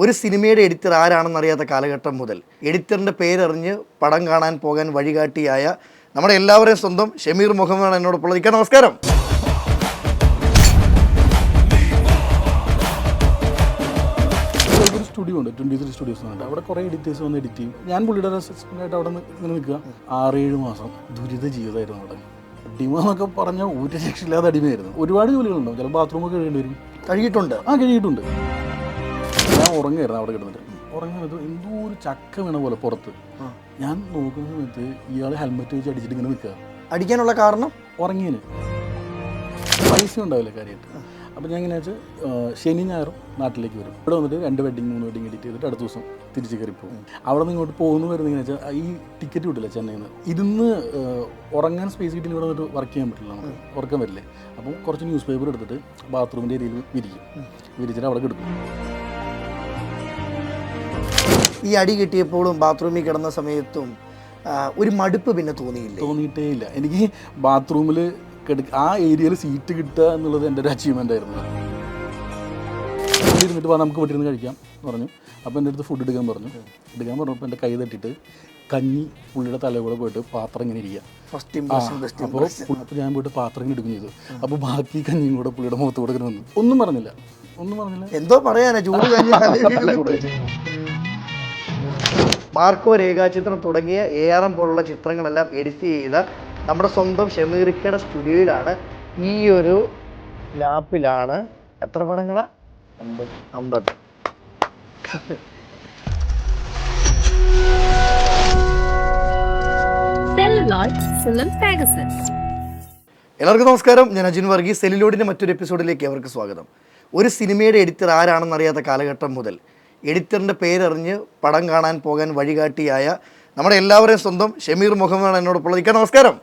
ഒരു സിനിമയുടെ എഡിറ്റർ ആരാണെന്നറിയാത്ത കാലഘട്ടം മുതൽ എഡിറ്ററിൻ്റെ പേരറിഞ്ഞ് പടം കാണാൻ പോകാൻ വഴികാട്ടിയായ നമ്മുടെ എല്ലാവരെയും സ്വന്തം ഷമീർ മുഹമ്മദാണ് എന്നോടൊപ്പം. ഇക്ക നമസ്കാരം. ഒരു സ്റ്റുഡിയോ ഉണ്ട്, 23 സ്റ്റുഡിയോസ് ഉണ്ട്. അവിടെ കുറേ എഡിറ്റേഴ്സ് വന്ന് എഡിറ്റ് ചെയ്യും. ഞാൻ പുള്ളിയുടെ അസിസ്റ്റൻ്റായിട്ട് അവിടെ ഇങ്ങനെ നിൽക്കുക. 6-7 മാസം ദുരിത ജീവിതമായിരുന്നു അവിടെ. അടിമ എന്നൊക്കെ പറഞ്ഞാൽ ഒരു രക്ഷയില്ലാതെ അടിമയായിരുന്നു. ഒരുപാട് ജോലികളുണ്ടാവും. ചില ബാത്റൂമൊക്കെ കഴുകേണ്ടി വരും. കഴുകിയിട്ടുണ്ട്. ഞാൻ ഉറങ്ങായിരുന്നു അവിടെ കിടന്നിട്ട്. ഉറങ്ങുന്നത് എന്തോ ഒരു ചക്ക വീണ പോലെ പുറത്ത്. ഞാൻ നോക്കുന്ന സമയത്ത് ഇയാൾ ഹെൽമെറ്റ് വെച്ച് അടിച്ചിട്ട് ഇങ്ങനെ നിൽക്കുക. അടിക്കാനുള്ള കാരണം ഉറങ്ങിയതിന് പൈസ ഉണ്ടാവില്ല കാര്യമായിട്ട്. അപ്പോൾ ഞാൻ എങ്ങനെ വെച്ചാൽ ശനി ഞായറും നാട്ടിലേക്ക് വരും. ഇവിടെ വന്നിട്ട് 2 വെഡിങ് 3 വെഡിങ് എഡിറ്റ് ചെയ്തിട്ട് അടുത്ത ദിവസം തിരിച്ച് കയറി പോകും. അവിടെ നിന്ന് ഇങ്ങോട്ട് പോകുന്നു വരുന്നത് എങ്ങനെ വെച്ചാൽ ഈ ടിക്കറ്റ് കിട്ടില്ല ചെന്നൈയിൽ നിന്ന്. ഇരുന്ന് ഉറങ്ങാൻ സ്പേസ് കിട്ടില്ല. ഇവിടെ വന്നിട്ട് വർക്ക് ചെയ്യാൻ പറ്റില്ല, നമുക്ക് ഉറക്കം വരില്ലേ. അപ്പം കുറച്ച് ന്യൂസ് പേപ്പർ എടുത്തിട്ട് ബാത്റൂമിൻ്റെ ഏരിയയിൽ വിരിച്ചിട്ട് അവിടെ കിടക്കും. ഈ അടി കിട്ടിയപ്പോഴും ബാത്റൂമിൽ കിടന്ന സമയത്തും ഒരു മടുപ്പ് പിന്നെ തോന്നിയിട്ടേ ഇല്ല. എനിക്ക് ബാത്റൂമിൽ ആ ഏരിയയിൽ സീറ്റ് കിട്ടുക എന്നുള്ളത് എൻ്റെ ഒരു അച്ചീവ്മെൻ്റ് ആയിരുന്നു. ഇരുന്നിട്ട് നമുക്ക് വീട്ടിൽ നിന്ന് കഴിക്കാം എന്ന് പറഞ്ഞു. അപ്പോൾ എൻ്റെ അടുത്ത് ഫുഡ് എടുക്കാൻ പറഞ്ഞപ്പോൾ എൻ്റെ കൈ തട്ടിയിട്ട് കഞ്ഞി പുള്ളിയുടെ തലയിൽ കൂടെ പോയിട്ട് പാത്രം ഇങ്ങനെ ഇരിക്കുക. അപ്പോൾ ഞാൻ പോയിട്ട് പാത്രം ഇങ്ങനെ എടുക്കുകയും ചെയ്തു. അപ്പോൾ ബാക്കി കഞ്ഞിയും കൂടെ പുള്ളിയുടെ മുഖത്ത് കൂടെ വന്നു. ഒന്നും പറഞ്ഞില്ല. എന്തോ പറയാനാ ചൂട് മാർക്കോ, രേഖാചിത്രം തുടങ്ങിയ ARM പോലുള്ള ചിത്രങ്ങളെല്ലാം എഡിറ്റ് ചെയ്ത നമ്മുടെ സ്വന്തം ഷമീറിക്കയുടെ സ്റ്റുഡിയോയിലാണ്. ഈ ഒരു ലാപ്പിലാണ് എത്ര പടങ്ങളാ? 50. എല്ലാവർക്കും നമസ്കാരം. ഞാൻ അജിൻ വർഗീസ്. സെല്ലുലോഡിൻ്റെ മറ്റൊരു എപ്പിസോഡിലേക്ക് അവർക്ക് സ്വാഗതം. ഒരു സിനിമയുടെ എഡിറ്റർ ആരാണെന്നറിയാത്ത കാലഘട്ടം മുതൽ എഡിറ്ററിൻ്റെ പേരറിഞ്ഞ് പടം കാണാൻ പോകാൻ വഴികാട്ടിയായ നമ്മുടെ എല്ലാവരെയും സ്വന്തം ഷമീർ മുഹമ്മദാണ് എന്നോടൊപ്പം. ഇക്ക നമസ്കാരം.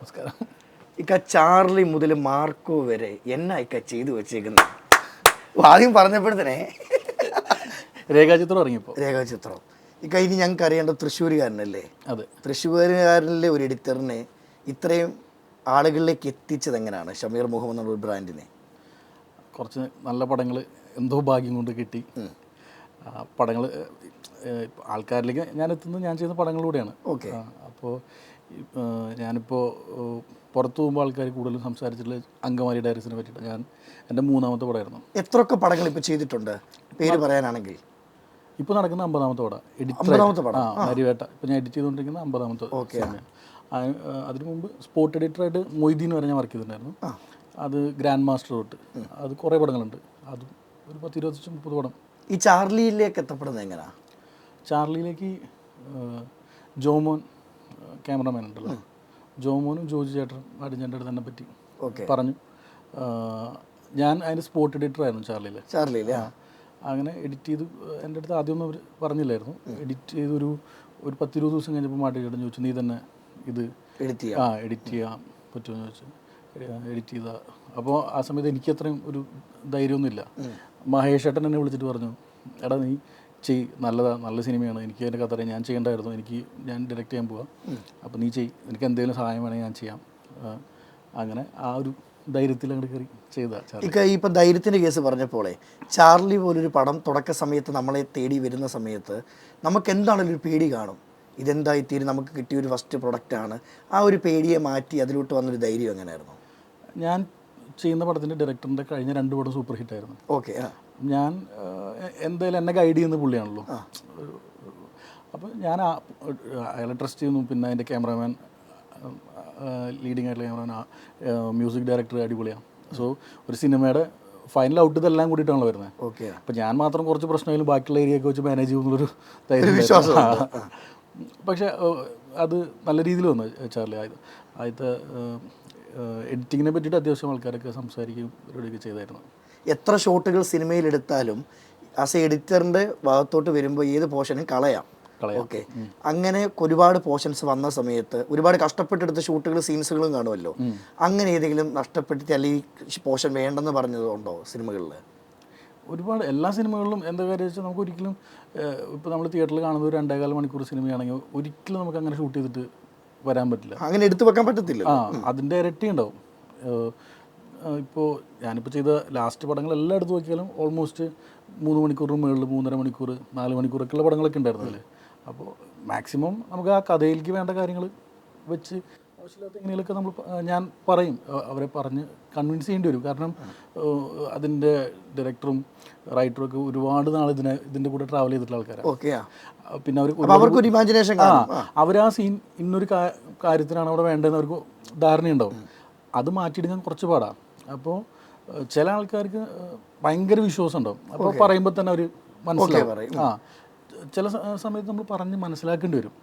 ഇക്ക ചാർലി മുതൽ മാർക്കോ വരെ എന്നാ ഇക്ക ചെയ്തു വെച്ചേക്കുന്നത്? ആദ്യം പറഞ്ഞപ്പോഴത്തന്നെ രേഖാചിത്രം ഇക്ക ഇനി ഞങ്ങൾക്ക് അറിയേണ്ട തൃശ്ശൂരുകാരനല്ലേ? അതെ, തൃശ്ശൂരുകാരനിലെ ഒരു എഡിറ്ററിനെ ഇത്രയും ആളുകളിലേക്ക് എത്തിച്ചത് എങ്ങനെയാണ് ഷമീർ മുഹമ്മദ് എന്ന ഒരു ബ്രാൻഡിനെ? കുറച്ച് നല്ല പടങ്ങൾ എന്തോ ഭാഗ്യം കൊണ്ട് കിട്ടി. പടങ്ങൾ ആൾക്കാരിലേക്ക് ഞാൻ എത്തുന്നത് ഞാൻ ചെയ്യുന്ന പടങ്ങളിലൂടെയാണ്. ഓക്കെ. അപ്പോൾ ഞാനിപ്പോൾ പുറത്തു പോകുമ്പോൾ ആൾക്കാർ കൂടുതലും സംസാരിച്ചിട്ടുള്ള അങ്കമാലി ഡയറീസിനെ പറ്റിയിട്ട്. എൻ്റെ 3ാമത്തെ പടമായിരുന്നു. എത്രയൊക്കെ പടങ്ങൾ ഇപ്പോൾ ചെയ്തിട്ടുണ്ട് പേര് പറയാനാണെങ്കിൽ? ഇപ്പോൾ നടക്കുന്ന 50ാമത്തെ പടം. നരിവേട്ട. ഇപ്പോൾ ഞാൻ എഡിറ്റ് ചെയ്തുകൊണ്ടിരിക്കുന്ന 50ാമത്തെ. ഓക്കെ. അതിനു മുമ്പ് സ്പോട്ട് എഡിറ്ററായിട്ട് മൊയ്തീൻ എന്ന് പറഞ്ഞാൽ വർക്ക് ചെയ്തിട്ടുണ്ടായിരുന്നു. അത് ഗ്രാൻഡ് മാസ്റ്റർ തൊട്ട് അത് കുറേ പടങ്ങളുണ്ട്. അതും ഒരു 10-25-30 പടം. ഈ ചാർലിയിലേക്ക് എത്തപ്പെടുന്നത് എങ്ങനെയാണ്? ചാർലിയിലേക്ക് ജോമോൻ ക്യാമറമാൻ ഉണ്ടല്ലോ, ജോമോനും ജോജി ചേട്ടനും അടിഞ്ഞൻ്റെ അടുത്ത് തന്നെ പറ്റി പറഞ്ഞു. ഞാൻ അതിൻ്റെ സ്പോട്ട് എഡിറ്ററായിരുന്നു ചാർലിയിൽ. അങ്ങനെ എഡിറ്റ് ചെയ്തു. എൻ്റെ അടുത്ത് ആദ്യമൊന്നും അവർ പറഞ്ഞില്ലായിരുന്നു. എഡിറ്റ് ചെയ്ത് ഒരു 10-20 ദിവസം കഴിഞ്ഞപ്പോൾ മാറ്റി ചേട്ടൻ ചോദിച്ചു, നീ തന്നെ ഇത് എഡിറ്റ് ചെയ്യാൻ പറ്റുമെന്ന് ചോദിച്ചു. എഡിറ്റ് ചെയ്ത അപ്പോൾ ആ സമയത്ത് എനിക്ക് അത്രയും ഒരു ധൈര്യമൊന്നുമില്ല. മഹേഷ് ഏട്ടൻ എന്നെ വിളിച്ചിട്ട് പറഞ്ഞു, എടാ നീ നല്ല സിനിമയാണ്, എനിക്ക് അതിൻ്റെ കഥ അറിയാം, ഞാൻ ചെയ്യേണ്ടായിരുന്നു, ഞാൻ ഡയറക്റ്റ് ചെയ്യാൻ പോവാം, അപ്പോൾ നീ എനിക്ക് എന്തെങ്കിലും സഹായം വേണമെങ്കിൽ ഞാൻ ചെയ്യാം. അങ്ങനെ ആ ഒരു ധൈര്യത്തിൽ അങ്ങോട്ട് കയറി ചെയ്ത. ഇപ്പം ധൈര്യത്തിൻ്റെ കേസ് പറഞ്ഞപ്പോളേ, ചാർലി പോലൊരു പടം തുടക്ക സമയത്ത് നമ്മളെ തേടി വരുന്ന സമയത്ത് നമുക്ക് എന്താണല്ലോ ഒരു പേടി കാണും. ഇതെന്തായിത്തീരും, നമുക്ക് കിട്ടിയൊരു ഫസ്റ്റ് പ്രൊഡക്റ്റാണ്. ആ ഒരു പേടിയെ മാറ്റി അതിലോട്ട് വന്നൊരു ധൈര്യം എങ്ങനെയായിരുന്നു? ഞാൻ ചെയ്യുന്ന പടത്തിൻ്റെ ഡയറക്ടറിൻ്റെ കഴിഞ്ഞ 2 പടം സൂപ്പർ ഹിറ്റായിരുന്നു. ഓക്കെ. ഞാൻ എന്തായാലും എന്നെ ഗൈഡ് ചെയ്യുന്ന പുള്ളിയാണല്ലോ. അപ്പോൾ ഞാൻ അയാളെ ട്രസ്റ്റ് ചെയ്യുന്നു. പിന്നെ അതിൻ്റെ ക്യാമറാമാൻ, ലീഡിങ് ആയിട്ടുള്ള ക്യാമറാമാൻ, മ്യൂസിക് ഡയറക്ടർ അടിപൊളിയാണ്. സോ ഒരു സിനിമയുടെ ഫൈനൽ ഔട്ട് ഇതെല്ലാം കൂടിയിട്ടാണല്ലോ വരുന്നത്. ഓക്കെ. അപ്പോൾ ഞാൻ മാത്രം കുറച്ച് പ്രശ്നമായാലും ബാക്കിയുള്ള ഏരിയയൊക്കെ വെച്ച് മാനേജ് ചെയ്യുന്നുള്ളൊരു ധൈര്യം. പക്ഷേ അത് നല്ല രീതിയിൽ വന്നു ചാർലി. ആദ്യത്തെ എഡിറ്റിങ്ങിനെ പറ്റിയിട്ട് അത്യാവശ്യം ആൾക്കാരൊക്കെ സംസാരിക്കുകയും പരിപാടിയൊക്കെ ചെയ്തായിരുന്നു. എത്ര ഷോട്ടുകൾ സിനിമയിലെടുത്താലും ആസ് എ എഡിറ്ററിൻ്റെ ഭാഗത്തോട്ട് വരുമ്പോൾ ഏത് പോർഷനും കളയാം. ഓക്കെ. അങ്ങനെ ഒരുപാട് പോർഷൻസ് വന്ന സമയത്ത് ഒരുപാട് കഷ്ടപ്പെട്ടെടുത്ത ഷൂട്ടുകൾ സീൻസുകളും കാണുമല്ലോ. അങ്ങനെ ഏതെങ്കിലും നഷ്ടപ്പെട്ടിട്ട് അല്ലെങ്കിൽ പോർഷൻ വേണ്ടെന്ന് പറഞ്ഞതുണ്ടോ സിനിമകളിൽ? ഒരുപാട് എല്ലാ സിനിമകളിലും എന്താ കാര്യം വെച്ചാൽ നമുക്ക് ഒരിക്കലും ഇപ്പോൾ നമ്മൾ തിയേറ്ററിൽ കാണുന്നത് 2.25 മണിക്കൂർ സിനിമയാണെങ്കിൽ ഒരിക്കലും നമുക്ക് അങ്ങനെ ഷൂട്ട് ചെയ്തിട്ട് വരാൻ പറ്റില്ല. അങ്ങനെ എടുത്തു വെക്കാൻ പറ്റത്തില്ല. അതിൻ്റെ ഇരട്ടി ഉണ്ടാവും. ഇപ്പോൾ ഞാനിപ്പോൾ ചെയ്ത ലാസ്റ്റ് പടങ്ങളെല്ലാം എടുത്ത് നോക്കിയാലും ഓൾമോസ്റ്റ് 3 മണിക്കൂറിന് മുകളിൽ 3.5 മണിക്കൂർ 4 മണിക്കൂറൊക്കെയുള്ള പടങ്ങളൊക്കെ ഉണ്ടായിരുന്നു അതിൽ. അപ്പോൾ മാക്സിമം നമുക്ക് ആ കഥയിലേക്ക് വേണ്ട കാര്യങ്ങൾ വെച്ച് ആവശ്യമില്ലാത്ത എങ്ങനെയൊക്കെ നമ്മൾ ഞാൻ പറയും, അവരെ പറഞ്ഞ് കൺവിൻസ് ചെയ്യേണ്ടി വരും. കാരണം അതിൻ്റെ ഡയറക്ടറും റൈറ്ററും ഒക്കെ ഒരുപാട് നാൾ ഇതിൻ്റെ കൂടെ ട്രാവൽ ചെയ്തിട്ടുള്ള ആൾക്കാരാണ്. പിന്നെ അവർക്കൊരു ഇമാജിനേഷൻ, അവർ ആ സീൻ ഇന്നൊരു കാര്യത്തിനാണ് അവിടെ വേണ്ടതെന്ന് അവർക്ക് ധാരണയുണ്ടാവും. അത് മാറ്റിയെടുക്കാൻ കുറച്ച് പാടാണ്. അപ്പോൾ ചില ആൾക്കാർക്ക് ഭയങ്കര വിശ്വാസം ഉണ്ടാവും. അപ്പോൾ പറയുമ്പോൾ തന്നെ അവർ മനസ്സിലാവും. ചില സമയത്ത് നമ്മൾ പറഞ്ഞ് മനസ്സിലാക്കേണ്ടി വരും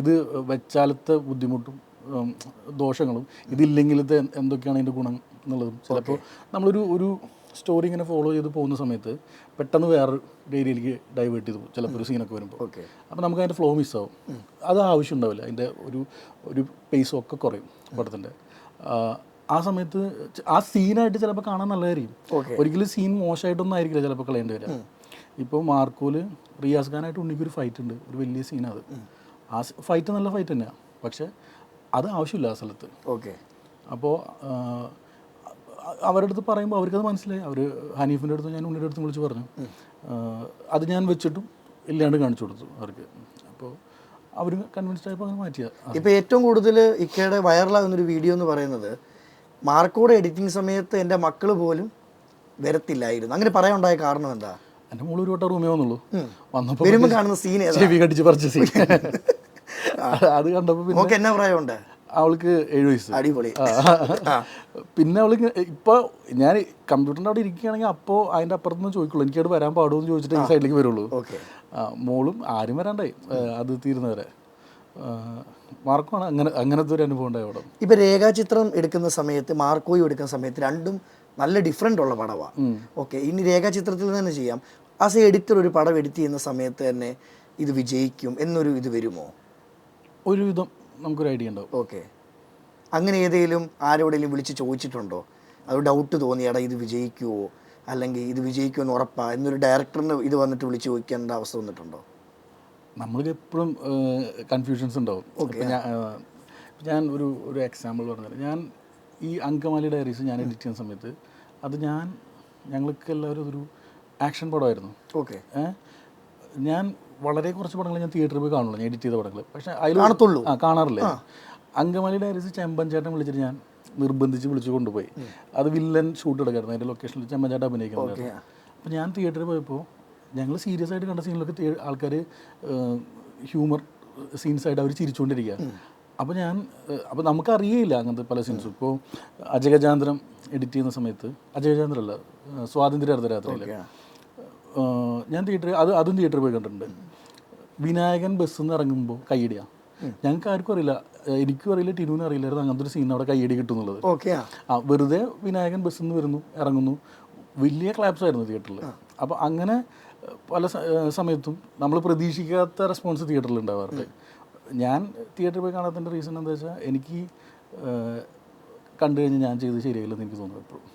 ഇത് വെച്ചാലത്തെ ബുദ്ധിമുട്ടും ദോഷങ്ങളും ഇതില്ലെങ്കിലത്തെ എന്തൊക്കെയാണ് അതിൻ്റെ ഗുണം എന്നുള്ളതും. ചിലപ്പോൾ നമ്മളൊരു സ്റ്റോറി ഇങ്ങനെ ഫോളോ ചെയ്ത് പോകുന്ന സമയത്ത് പെട്ടെന്ന് വേറൊരു ഏരിയയിലേക്ക് ഡൈവേർട്ട് ചെയ്ത് പോകും ചിലപ്പോൾ ഒരു സീനൊക്കെ വരുമ്പോൾ. അപ്പോൾ നമുക്ക് അതിൻ്റെ ഫ്ലോ മിസ്സാവും. അത് ആവശ്യം ഉണ്ടാവില്ല. അതിൻ്റെ ഒരു പേസും ഒക്കെ കുറയും പടത്തിൻ്റെ. ആ സമയത്ത് ആ സീനായിട്ട് ചിലപ്പോൾ കാണാൻ നല്ലതായിരിക്കും. ഒരിക്കലും സീൻ മോശമായിട്ടൊന്നും ആയിരിക്കില്ല ചിലപ്പോൾ കളയേണ്ടി വരിക. ഇപ്പോൾ മാർക്കോല് റിയാസ് ഖാനായിട്ട് ഉണ്ണിക്കൊരു ഫൈറ്റ് ഉണ്ട്, ഒരു വലിയ സീനത്. ആ ഫൈറ്റ് നല്ല ഫൈറ്റ് തന്നെയാണ്, പക്ഷേ അത് ആവശ്യമില്ല ആ സ്ഥലത്ത്. അപ്പോൾ അവരുടെ അടുത്ത് പറയുമ്പോൾ അവർക്കത് മനസ്സിലായി. അവർ ഹനീഫിൻ്റെ അടുത്ത് ഞാൻ ഉണ്ണിയുടെ അടുത്ത് വിളിച്ച് പറഞ്ഞു. അത് ഞാൻ വെച്ചിട്ടും ഇല്ലാണ്ട് കാണിച്ചു കൊടുത്തു അവർക്ക്. അപ്പോൾ അവർ കൺവിൻസ്ഡ് ആയപ്പോൾ അങ്ങനെ മാറ്റിയത്. ഇപ്പോൾ ഏറ്റവും കൂടുതൽ ഇക്കയുടെ വൈറലാകുന്നൊരു വീഡിയോ എന്ന് പറയുന്നത് മാർക്കോടെ എഡിറ്റിംഗ് സമയത്ത് എൻ്റെ മക്കൾ പോലും വരത്തില്ലായിരുന്നു. അങ്ങനെ പറയാനുണ്ടായ കാരണം എന്താ? എൻ്റെ മോള് ഒരു വട്ടം റൂമേ വന്നുള്ളൂ. വന്നപ്പോൾ വരുമ്പോൾ കാണുന്ന സീൻ ചെവി കടിച്ച് പറിച്ച സീൻ അത് കണ്ടപ്പോൾ പിന്നെ എന്നാ പ്രായമുണ്ട്? അവൾക്ക് 7 വയസ്സ്. അടിപൊളി. പിന്നെ അവൾക്ക് ഇപ്പോൾ ഞാൻ കമ്പ്യൂട്ടറിൻ്റെ അവിടെ ഇരിക്കുകയാണെങ്കിൽ അപ്പോൾ അതിൻ്റെ അപ്പുറത്തുനിന്ന് ചോദിക്കുള്ളൂ എനിക്കത് വരാൻ പാടുമോ എന്ന് ചോദിച്ചിട്ട് ഈ സൈഡിലേക്ക് വരുള്ളൂ. മോളും ആരും വരാണ്ടായി അത് തീരുന്നവരെ. മാർക്കോണ് അങ്ങനത്തെ ഒരു അനുഭവം ഉണ്ടായി അവിടെ. ഇപ്പം രേഖാചിത്രം എടുക്കുന്ന സമയത്ത് മാർക്കോയും എടുക്കുന്ന സമയത്ത് രണ്ടും നല്ല ഡിഫറെൻ്റ് ഉള്ള പടമാണ്. ഇനി രേഖാചിത്രത്തിൽ തന്നെ ചെയ്യാം. ആസ് എ എഡിറ്റർ ഒരു പടം എഡിറ്റ് ചെയ്യുന്ന സമയത്ത് തന്നെ ഇത് വിജയിക്കും എന്നൊരു ഇത് വരുമോ? ഒരുവിധം നമുക്കൊരു ഐഡിയ ഉണ്ടാവും. അങ്ങനെ ഏതെങ്കിലും ആരോടെങ്കിലും വിളിച്ച് ചോദിച്ചിട്ടുണ്ടോ? അത് ഡൗട്ട് തോന്നിയടാ ഇത് വിജയിക്കുമോ, അല്ലെങ്കിൽ ഇത് വിജയിക്കുമെന്ന് ഉറപ്പാ എന്നൊരു ഡയറക്ടറിന് ഇത് വന്നിട്ട് വിളിച്ച് ചോദിക്കേണ്ട അവസ്ഥ വന്നിട്ടുണ്ടോ? നമ്മൾക്ക് എപ്പോഴും കൺഫ്യൂഷൻസ് ഉണ്ടാവും. ഞാൻ ഒരു എക്സാമ്പിൾ പറഞ്ഞത്, ഞാൻ ഈ അങ്കമാലി ഡയറീസ് ഞാൻ എഡിറ്റ് ചെയ്യുന്ന സമയത്ത് അത് ഞങ്ങൾക്ക് എല്ലാവരും ഒരു ആക്ഷൻ പടമായിരുന്നു. ഞാൻ വളരെ കുറച്ച് പടങ്ങൾ ഞാൻ തിയേറ്ററിൽ പോയി കാണുള്ളൂ, ഞാൻ എഡിറ്റ് ചെയ്ത പടങ്ങൾ. പക്ഷേ അതിൽ കാണാറില്ല. അങ്കമാലി ഡയറീസ് ചെമ്പൻ ചേട്ടൻ വിളിച്ചിട്ട് ഞാൻ നിർബന്ധിച്ച് വിളിച്ച് കൊണ്ടുപോയി. അത് വില്ലൻ ഷൂട്ട് എടുക്കായിരുന്നു, അതിൻ്റെ ലൊക്കേഷനിൽ ചെമ്പൻ ചേട്ടൻ അഭിനയിക്കുന്നത്. അപ്പോൾ ഞാൻ തിയേറ്ററിൽ പോയപ്പോൾ ഞങ്ങൾ സീരിയസ് ആയിട്ട് കണ്ട സീനിലൊക്കെ ആൾക്കാർ ഹ്യൂമർ സീൻസായിട്ട് അവർ ചിരിച്ചുകൊണ്ടിരിക്കുക. അപ്പോൾ നമുക്കറിയില്ല അങ്ങനത്തെ പല സീൻസും. ഇപ്പോൾ അജഗജാന്തരം എഡിറ്റ് ചെയ്യുന്ന സമയത്ത്, അജഗജാന്തരമല്ല, സ്വാതന്ത്ര്യ അർദ്ധരാത്രിയിൽ ഞാൻ അതും തിയേറ്ററിൽ പോയി കണ്ടിട്ടുണ്ട്. വിനായകൻ ബസ്സിൽ നിന്ന് ഇറങ്ങുമ്പോൾ കൈയടിയാണ്. ഞങ്ങൾക്ക് ആർക്കും അറിയില്ല, എനിക്കും അറിയില്ല, ടിനുവിനും അറിയില്ലായിരുന്നു അങ്ങനത്തെ ഒരു സീൻ അവിടെ കൈയടി കിട്ടുന്നുള്ളത്. വെറുതെ വിനായകൻ ബസ്സിൽ നിന്ന് വരുന്നു, ഇറങ്ങുന്നു, വലിയ ക്ലാപ്സ് ആയിരുന്നു തിയേറ്ററിൽ. അപ്പോൾ അങ്ങനെ പല സമയത്തും നമ്മൾ പ്രതീക്ഷിക്കാത്ത റെസ്പോൺസ് തിയേറ്ററിൽ ഉണ്ടാവാറുണ്ട്. ഞാൻ തിയേറ്ററിൽ പോയി കാണാത്തതിൻ്റെ റീസൺ എന്താ വെച്ചാൽ എനിക്ക് കണ്ടു കഴിഞ്ഞാൽ ഞാൻ ചെയ്ത് ശരിയായില്ലെന്ന് എനിക്ക് തോന്നും എപ്പോഴും.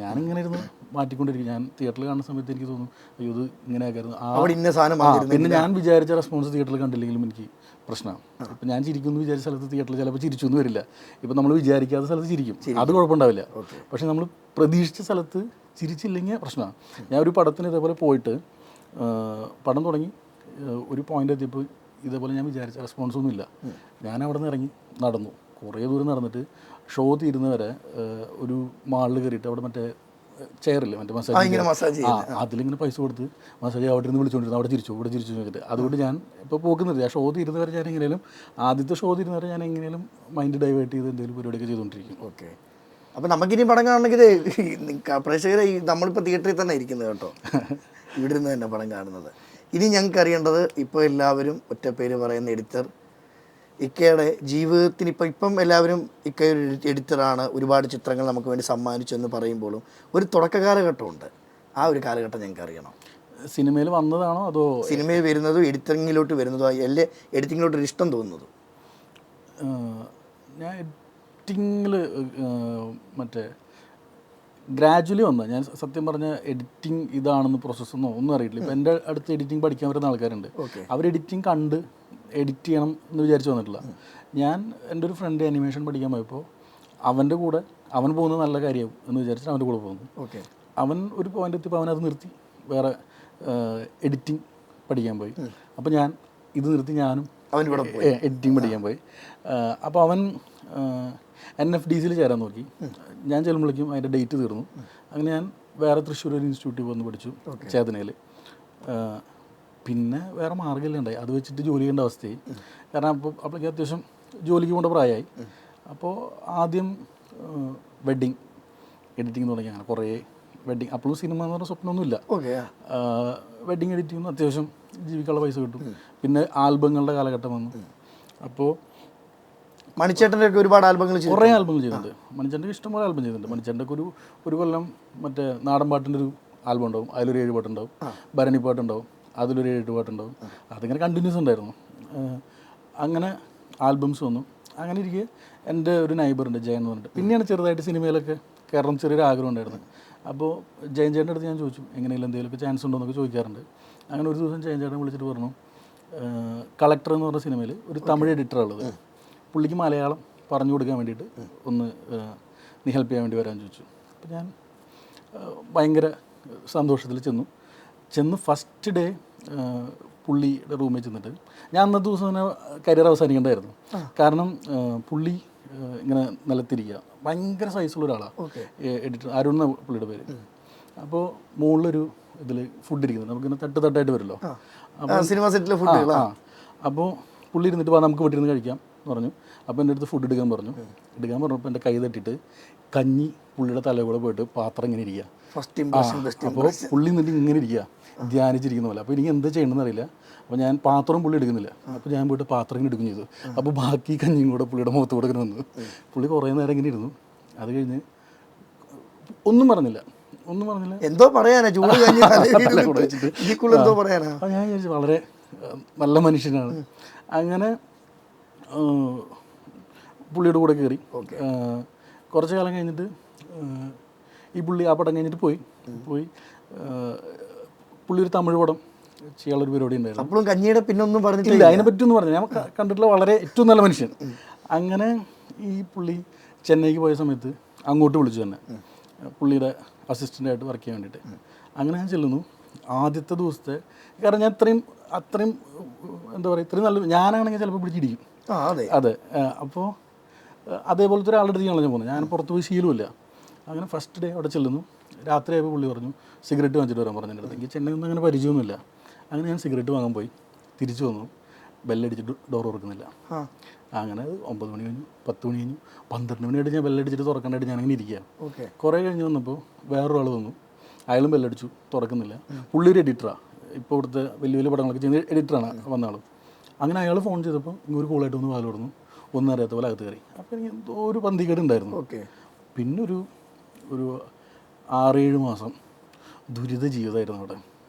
ഞാനിങ്ങനെ ഇരുന്ന് മാറ്റിക്കൊണ്ടിരിക്കും. ഞാൻ തിയേറ്ററിൽ കാണുന്ന സമയത്ത് എനിക്ക് തോന്നും അയ്യോ ഇത് ഇങ്ങനെയായിരുന്നു. പിന്നെ ഞാൻ വിചാരിച്ച റെസ്പോൺസ് തിയേറ്ററിൽ കണ്ടില്ലെങ്കിലും എനിക്ക് പ്രശ്നമാണ്. ഇപ്പം ഞാൻ ചിരിക്കുന്നു വിചാരിച്ച സ്ഥലത്ത് തിയേറ്ററിൽ ചിലപ്പോൾ ചിരിച്ചൊന്നും വരില്ല. ഇപ്പം നമ്മൾ വിചാരിക്കാത്ത സ്ഥലത്ത് ചിരിക്കും, അത് കുഴപ്പമുണ്ടാവില്ല. പക്ഷേ നമ്മൾ പ്രതീക്ഷിച്ച സ്ഥലത്ത് ചിരിച്ചില്ലെങ്കിൽ പ്രശ്നമാണ്. ഞാൻ ഒരു പടത്തിന് ഇതേപോലെ പോയിട്ട് പടം തുടങ്ങി ഒരു പോയിന്റ് എത്തിയപ്പോൾ ഇതേപോലെ ഞാൻ വിചാരിച്ച റെസ്പോൺസൊന്നും ഇല്ല. ഞാൻ അവിടെ നിന്ന് ഇറങ്ങി നടന്നു, കുറേ ദൂരം നടന്നിട്ട് ഷോ തീരുന്നവരെ ഒരു മാളിൽ കയറിയിട്ട് അവിടെ മറ്റേ ചെയറില്ലേ മറ്റേ മസാജ് അതിലിങ്ങനെ പൈസ കൊടുത്ത് മസാജ് അവിടെ നിന്ന് വിളിച്ചുകൊണ്ടിരുന്നു, അവിടെ ചിരിച്ചു ഇവിടെ ചിരിച്ചു നോക്കിയിട്ട്. അതുകൊണ്ട് ഞാൻ ഇപ്പോൾ പോക്കുന്നില്ല. ആ ഷോ തീരുന്നവരെ ഞാൻ എങ്ങനെയും ആദ്യത്തെ ഷോ തീരുന്നവരെ ഞാൻ എങ്ങനെയും മൈൻഡ് ഡൈവേർട്ട് ചെയ്ത് എന്തെങ്കിലും പരിപാടിയൊക്കെ ചെയ്തുകൊണ്ടിരിക്കും. അപ്പോൾ നമുക്കിനി പടം കാണണമെങ്കിൽ പ്രേക്ഷകരെ നമ്മളിപ്പോൾ തിയേറ്ററിൽ തന്നെ ഇരിക്കുന്നത് കേട്ടോ, ഇവിടെ നിന്ന് തന്നെ പടം കാണുന്നത്. ഇനി ഞങ്ങൾക്ക് അറിയേണ്ടത്, ഇപ്പോൾ എല്ലാവരും ഒറ്റ പേര് പറയുന്ന എഡിറ്റർ ഇക്കയുടെ ജീവിതത്തിന് ഇപ്പം എല്ലാവരും ഇക്കയൊരു എഡിറ്ററാണ്, ഒരുപാട് ചിത്രങ്ങൾ നമുക്ക് വേണ്ടി സമ്മാനിച്ചു എന്ന് പറയുമ്പോഴും ഒരു തുടക്ക കാലഘട്ടമുണ്ട്. ആ ഒരു കാലഘട്ടം ഞങ്ങൾക്ക് അറിയണം. സിനിമയിൽ വന്നതാണോ അതോ സിനിമയിൽ വരുന്നതും എഡിറ്റിങ്ങിലോട്ട് വരുന്നതോ അല്ലേ എഡിറ്റിങ്ങിലോട്ടൊരു ഇഷ്ടം തോന്നുന്നതും? ഞാൻ എഡിറ്റിങ്ങിൽ മറ്റേ ഗ്രാജുവലി വന്നത്. ഞാൻ സത്യം പറഞ്ഞ എഡിറ്റിംഗ് ഇതാണെന്ന് പ്രോസസ്സൊന്നും ഒന്നും അറിയില്ല. ഇപ്പം എൻ്റെ അടുത്ത് എഡിറ്റിംഗ് പഠിക്കാൻ വരുന്ന ആൾക്കാരുണ്ട്, അവർ എഡിറ്റിംഗ് കണ്ട് എഡിറ്റ് ചെയ്യണം എന്ന് വിചാരിച്ച് വന്നിട്ടില്ല. ഞാൻ എൻ്റെ ഒരു ഫ്രണ്ട് അനിമേഷൻ പഠിക്കാൻ പോയപ്പോൾ അവൻ്റെ കൂടെ അവൻ പോകുന്നത് നല്ല കാര്യമാവും എന്ന് വിചാരിച്ചിട്ട് അവൻ്റെ കൂടെ പോകുന്നു. ഓക്കെ. അവൻ ഒരു പോയിന്റ് എത്തിയപ്പോൾ അവനത് നിർത്തി വേറെ എഡിറ്റിംഗ് പഠിക്കാൻ പോയി. അപ്പോൾ ഞാൻ ഇത് നിർത്തി ഞാനും എഡിറ്റിംഗ് പഠിക്കാൻ പോയി. അപ്പോൾ അവൻ NFDCയിൽ ചേരാൻ നോക്കി. ഞാൻ ചെല്ലുമ്പോഴേക്കും അതിൻ്റെ ഡേറ്റ് തീർന്നു. അങ്ങനെ ഞാൻ വേറെ തൃശ്ശൂർ ഒരു ഇൻസ്റ്റിറ്റ്യൂട്ടിൽ വന്ന് പഠിച്ചു, ചേതനയിൽ. പിന്നെ വേറെ മാർഗ്ഗമില്ല ഉണ്ടായി, അത് വെച്ചിട്ട് ജോലി ചെയ്യേണ്ട അവസ്ഥയായി. കാരണം അപ്പോഴേക്കും അത്യാവശ്യം ജോലിക്ക് പോകേണ്ട പ്രായമായി. അപ്പോൾ ആദ്യം വെഡ്ഡിങ് എഡിറ്റിംഗ് തുടങ്ങി. അങ്ങനെ കുറേ വെഡ്ഡിങ്, അപ്പോഴും സിനിമ എന്ന് പറഞ്ഞ സ്വപ്നമൊന്നുമില്ല. വെഡ്ഡിങ് എഡിറ്റ് ചെയ്യുന്നു, അത്യാവശ്യം ജീവിക്കാനുള്ള പൈസ കിട്ടും. പിന്നെ ആൽബങ്ങളുടെ കാലഘട്ടം വന്നു. അപ്പോൾ മണിച്ചേട്ടൻ്റെ ഒക്കെ ഒരുപാട് ആൽബങ്ങൾ, കുറേ ആൽബങ്ങൾ ചെയ്തിട്ടുണ്ട്. മണിച്ചേട്ടൻ്റെ ഇഷ്ടംപോലെ ആൽബം ചെയ്തിട്ടുണ്ട്. മണിച്ചേട്ടൻ്റെ ഒരു കൊല്ലം മറ്റേ നാടൻ പാട്ടിൻ്റെ ഒരു ആൽബം ഉണ്ടാവും, അതിലൊരു 7 പാട്ടുണ്ടാവും. ഭരണി പാട്ടുണ്ടാവും, അതിലൊരു 7 പാട്ടുണ്ടാവും. അതിങ്ങനെ കണ്ടിന്യൂസ് ഉണ്ടായിരുന്നു. അങ്ങനെ ആൽബംസ് വന്നു. അങ്ങനെ ഇരിക്കെ എൻ്റെ ഒരു നൈബറുണ്ട്, ജയൻ എന്ന് പറഞ്ഞിട്ട്. പിന്നെയാണ് ചെറുതായിട്ട് സിനിമയിലൊക്കെ കയറണം ചെറിയൊരു ആഗ്രഹം ഉണ്ടായിരുന്നു. അപ്പോൾ ജയൻ ചേട്ടൻ്റെ അടുത്ത് ഞാൻ ചോദിച്ചു, എങ്ങനെയെങ്കിലും എന്തെങ്കിലുമൊക്കെ ചാൻസ് ഉണ്ടോ എന്നൊക്കെ ചോദിക്കാറുണ്ട്. അങ്ങനെ ഒരു ദിവസം ജയൻ ചേട്ടൻ വിളിച്ചിട്ട് പറഞ്ഞു, കളക്ടർ എന്ന് പറഞ്ഞ സിനിമയിൽ ഒരു തമിഴ് എഡിറ്ററുള്ളത്, പുള്ളിക്ക് മലയാളം പറഞ്ഞു കൊടുക്കാൻ വേണ്ടിയിട്ട് ഒന്ന് നീ ഹെൽപ്പ് ചെയ്യാൻ വേണ്ടി വരാൻ ചോദിച്ചു. അപ്പോൾ ഞാൻ ഭയങ്കര സന്തോഷത്തിൽ ചെന്ന് ഫസ്റ്റ് ഡേ പുള്ളിയുടെ റൂമിൽ ചെന്നിട്ട് ഞാൻ അന്നത്തെ ദിവസം തന്നെ കരിയർ അവസാനിക്കേണ്ടായിരുന്നു. കാരണം പുള്ളി ഇങ്ങനെ നിലത്തിരിക്കുക, ഭയങ്കര സൈസുള്ള ഒരാളാണ്, എഡിറ്റർ അരുൺ എന്ന പുള്ളിയുടെ പേര്. അപ്പോൾ മുകളിലൊരു ഇതിൽ ഫുഡ് ഇരിക്കുന്നത്, നമുക്കിങ്ങനെ തട്ടായിട്ട് വരുമല്ലോ സിനിമ സെറ്റിലെ ഫുഡ്. അപ്പോൾ പുള്ളി ഇരുന്നിട്ട് നമുക്ക് വീട്ടിൽ നിന്ന് കഴിക്കാം എന്ന് പറഞ്ഞു. അപ്പോൾ എൻ്റെ അടുത്ത് ഫുഡ് എടുക്കാൻ പറഞ്ഞപ്പോൾ എൻ്റെ കൈ തട്ടിയിട്ട് കഞ്ഞി പുള്ളിയുടെ തലയിൽ കൂടെ പോയിട്ട് പാത്രം ഇങ്ങനെ ഇരിക്കുക. അപ്പോൾ പുള്ളി നിന്നിട്ട് ഇങ്ങനെ ഇരിക്കുക, ധ്യാനിച്ചിരിക്കുന്ന പോലെ. അപ്പോൾ എനിക്ക് എന്താ ചെയ്യണമെന്ന് അറിയില്ല. അപ്പോൾ ഞാൻ പാത്രം പുള്ളി എടുക്കുന്നില്ല. അപ്പോൾ ഞാൻ പോയിട്ട് പാത്രം ഇങ്ങനെ എടുക്കുകയും ചെയ്തു. അപ്പോൾ ബാക്കി കഞ്ഞിയും കൂടെ പുള്ളിയുടെ മുഖത്ത് കൂടെ ഇങ്ങനെ വന്നു. പുള്ളി കുറേ നേരം ഇങ്ങനെ ഇരുന്നു. അത് കഴിഞ്ഞ് ഒന്നും പറഞ്ഞില്ല. എന്തോ പറയാനാ, ചൂട് എന്തോ പറയാനാ. അപ്പോൾ ഞാൻ വിചാരിച്ചു വളരെ നല്ല മനുഷ്യനാണ്. അങ്ങനെ പുള്ളിയുടെ കൂടെ കയറി. കുറച്ച് കാലം കഴിഞ്ഞിട്ട് ഈ പുള്ളി ആ പടം കഴിഞ്ഞിട്ട് പോയി. പുള്ളി ഒരു തമിഴ് പടം ചെയ്യാനുള്ളൊരു പരിപാടി ഉണ്ടായിരുന്നു. അപ്പോഴും കഞ്ഞിയുടെ പിന്നെ ഒന്നും പറഞ്ഞിട്ടില്ല, അതിനെ പറ്റിയൊന്നും പറഞ്ഞു. ഞാൻ കണ്ടിട്ടുള്ള വളരെ ഏറ്റവും നല്ല മനുഷ്യൻ. അങ്ങനെ ഈ പുള്ളി ചെന്നൈക്ക് പോയ സമയത്ത് അങ്ങോട്ട് വിളിച്ചു തന്നെ, പുള്ളിയുടെ അസിസ്റ്റൻ്റായിട്ട് വർക്ക് ചെയ്യാൻ വേണ്ടിയിട്ട്. അങ്ങനെ ഞാൻ ചെല്ലുന്നു. ആദ്യത്തെ ദിവസത്തെ, കാരണം ഞാൻ അത്രയും എന്താ പറയുക, ഇത്രയും നല്ല, ഞാനാണെങ്കിൽ ചിലപ്പോൾ പിടിച്ചിരിക്കും. അതെ. അപ്പോൾ അതേപോലത്തെ ഒരാളുടെ അടുത്ത് ഞാൻ പോകുന്നത്, ഞാൻ പുറത്ത് പോയി ശീലമില്ല. അങ്ങനെ ഫസ്റ്റ് ഡേ അവിടെ ചെല്ലുന്നു. രാത്രിയായപ്പോൾ പുള്ളി പറഞ്ഞു സിഗരറ്റ് വാങ്ങിച്ചിട്ട് വരാൻ പറഞ്ഞു. എൻ്റെ അടുത്ത് എനിക്ക് ചെന്നൈ ഒന്നും അങ്ങനെ പരിചയമൊന്നുമില്ല. അങ്ങനെ ഞാൻ സിഗരറ്റ് വാങ്ങാൻ പോയി, തിരിച്ചു വന്നു. ബെല്ലടിച്ചിട്ട് ഡോർ തുറക്കുന്നില്ല. അങ്ങനെ 9 മണി കഴിഞ്ഞു, 10 മണി കഴിഞ്ഞു, 12 മണിയായിട്ട് ഞാൻ ബെല്ലടിച്ചിട്ട് തുറക്കാനായിട്ട് ഞാനങ്ങനെ ഇരിക്കുക. കുറേ കഴിഞ്ഞ് വന്നപ്പോൾ വേറൊരാൾ വന്നു. അയാളും ബെല്ലടിച്ചു, തുറക്കുന്നില്ല. പുള്ളി ഒരു എഡിറ്ററാണ്, ഇപ്പോൾ ഇവിടുത്തെ വലിയ വലിയ പടങ്ങളൊക്കെ ചെയ്യുന്ന എഡിറ്ററാണ് വന്ന ആൾ. അങ്ങനെ അയാൾ ഫോൺ ചെയ്തപ്പോൾ ഇങ്ങൊരു കൂളായിട്ട് വന്ന് വാല് കൊടുന്നു, ഒന്നും അറിയാത്ത പോലെ അകത്ത് കയറി. അപ്പോൾ എനിക്ക് എന്തോ ഒരു പന്തികേട് ഉണ്ടായിരുന്നു. പിന്നെ ഒരു 6-7 മാസം ദുരിത ജീവിതമായിരുന്നു അവിടെ.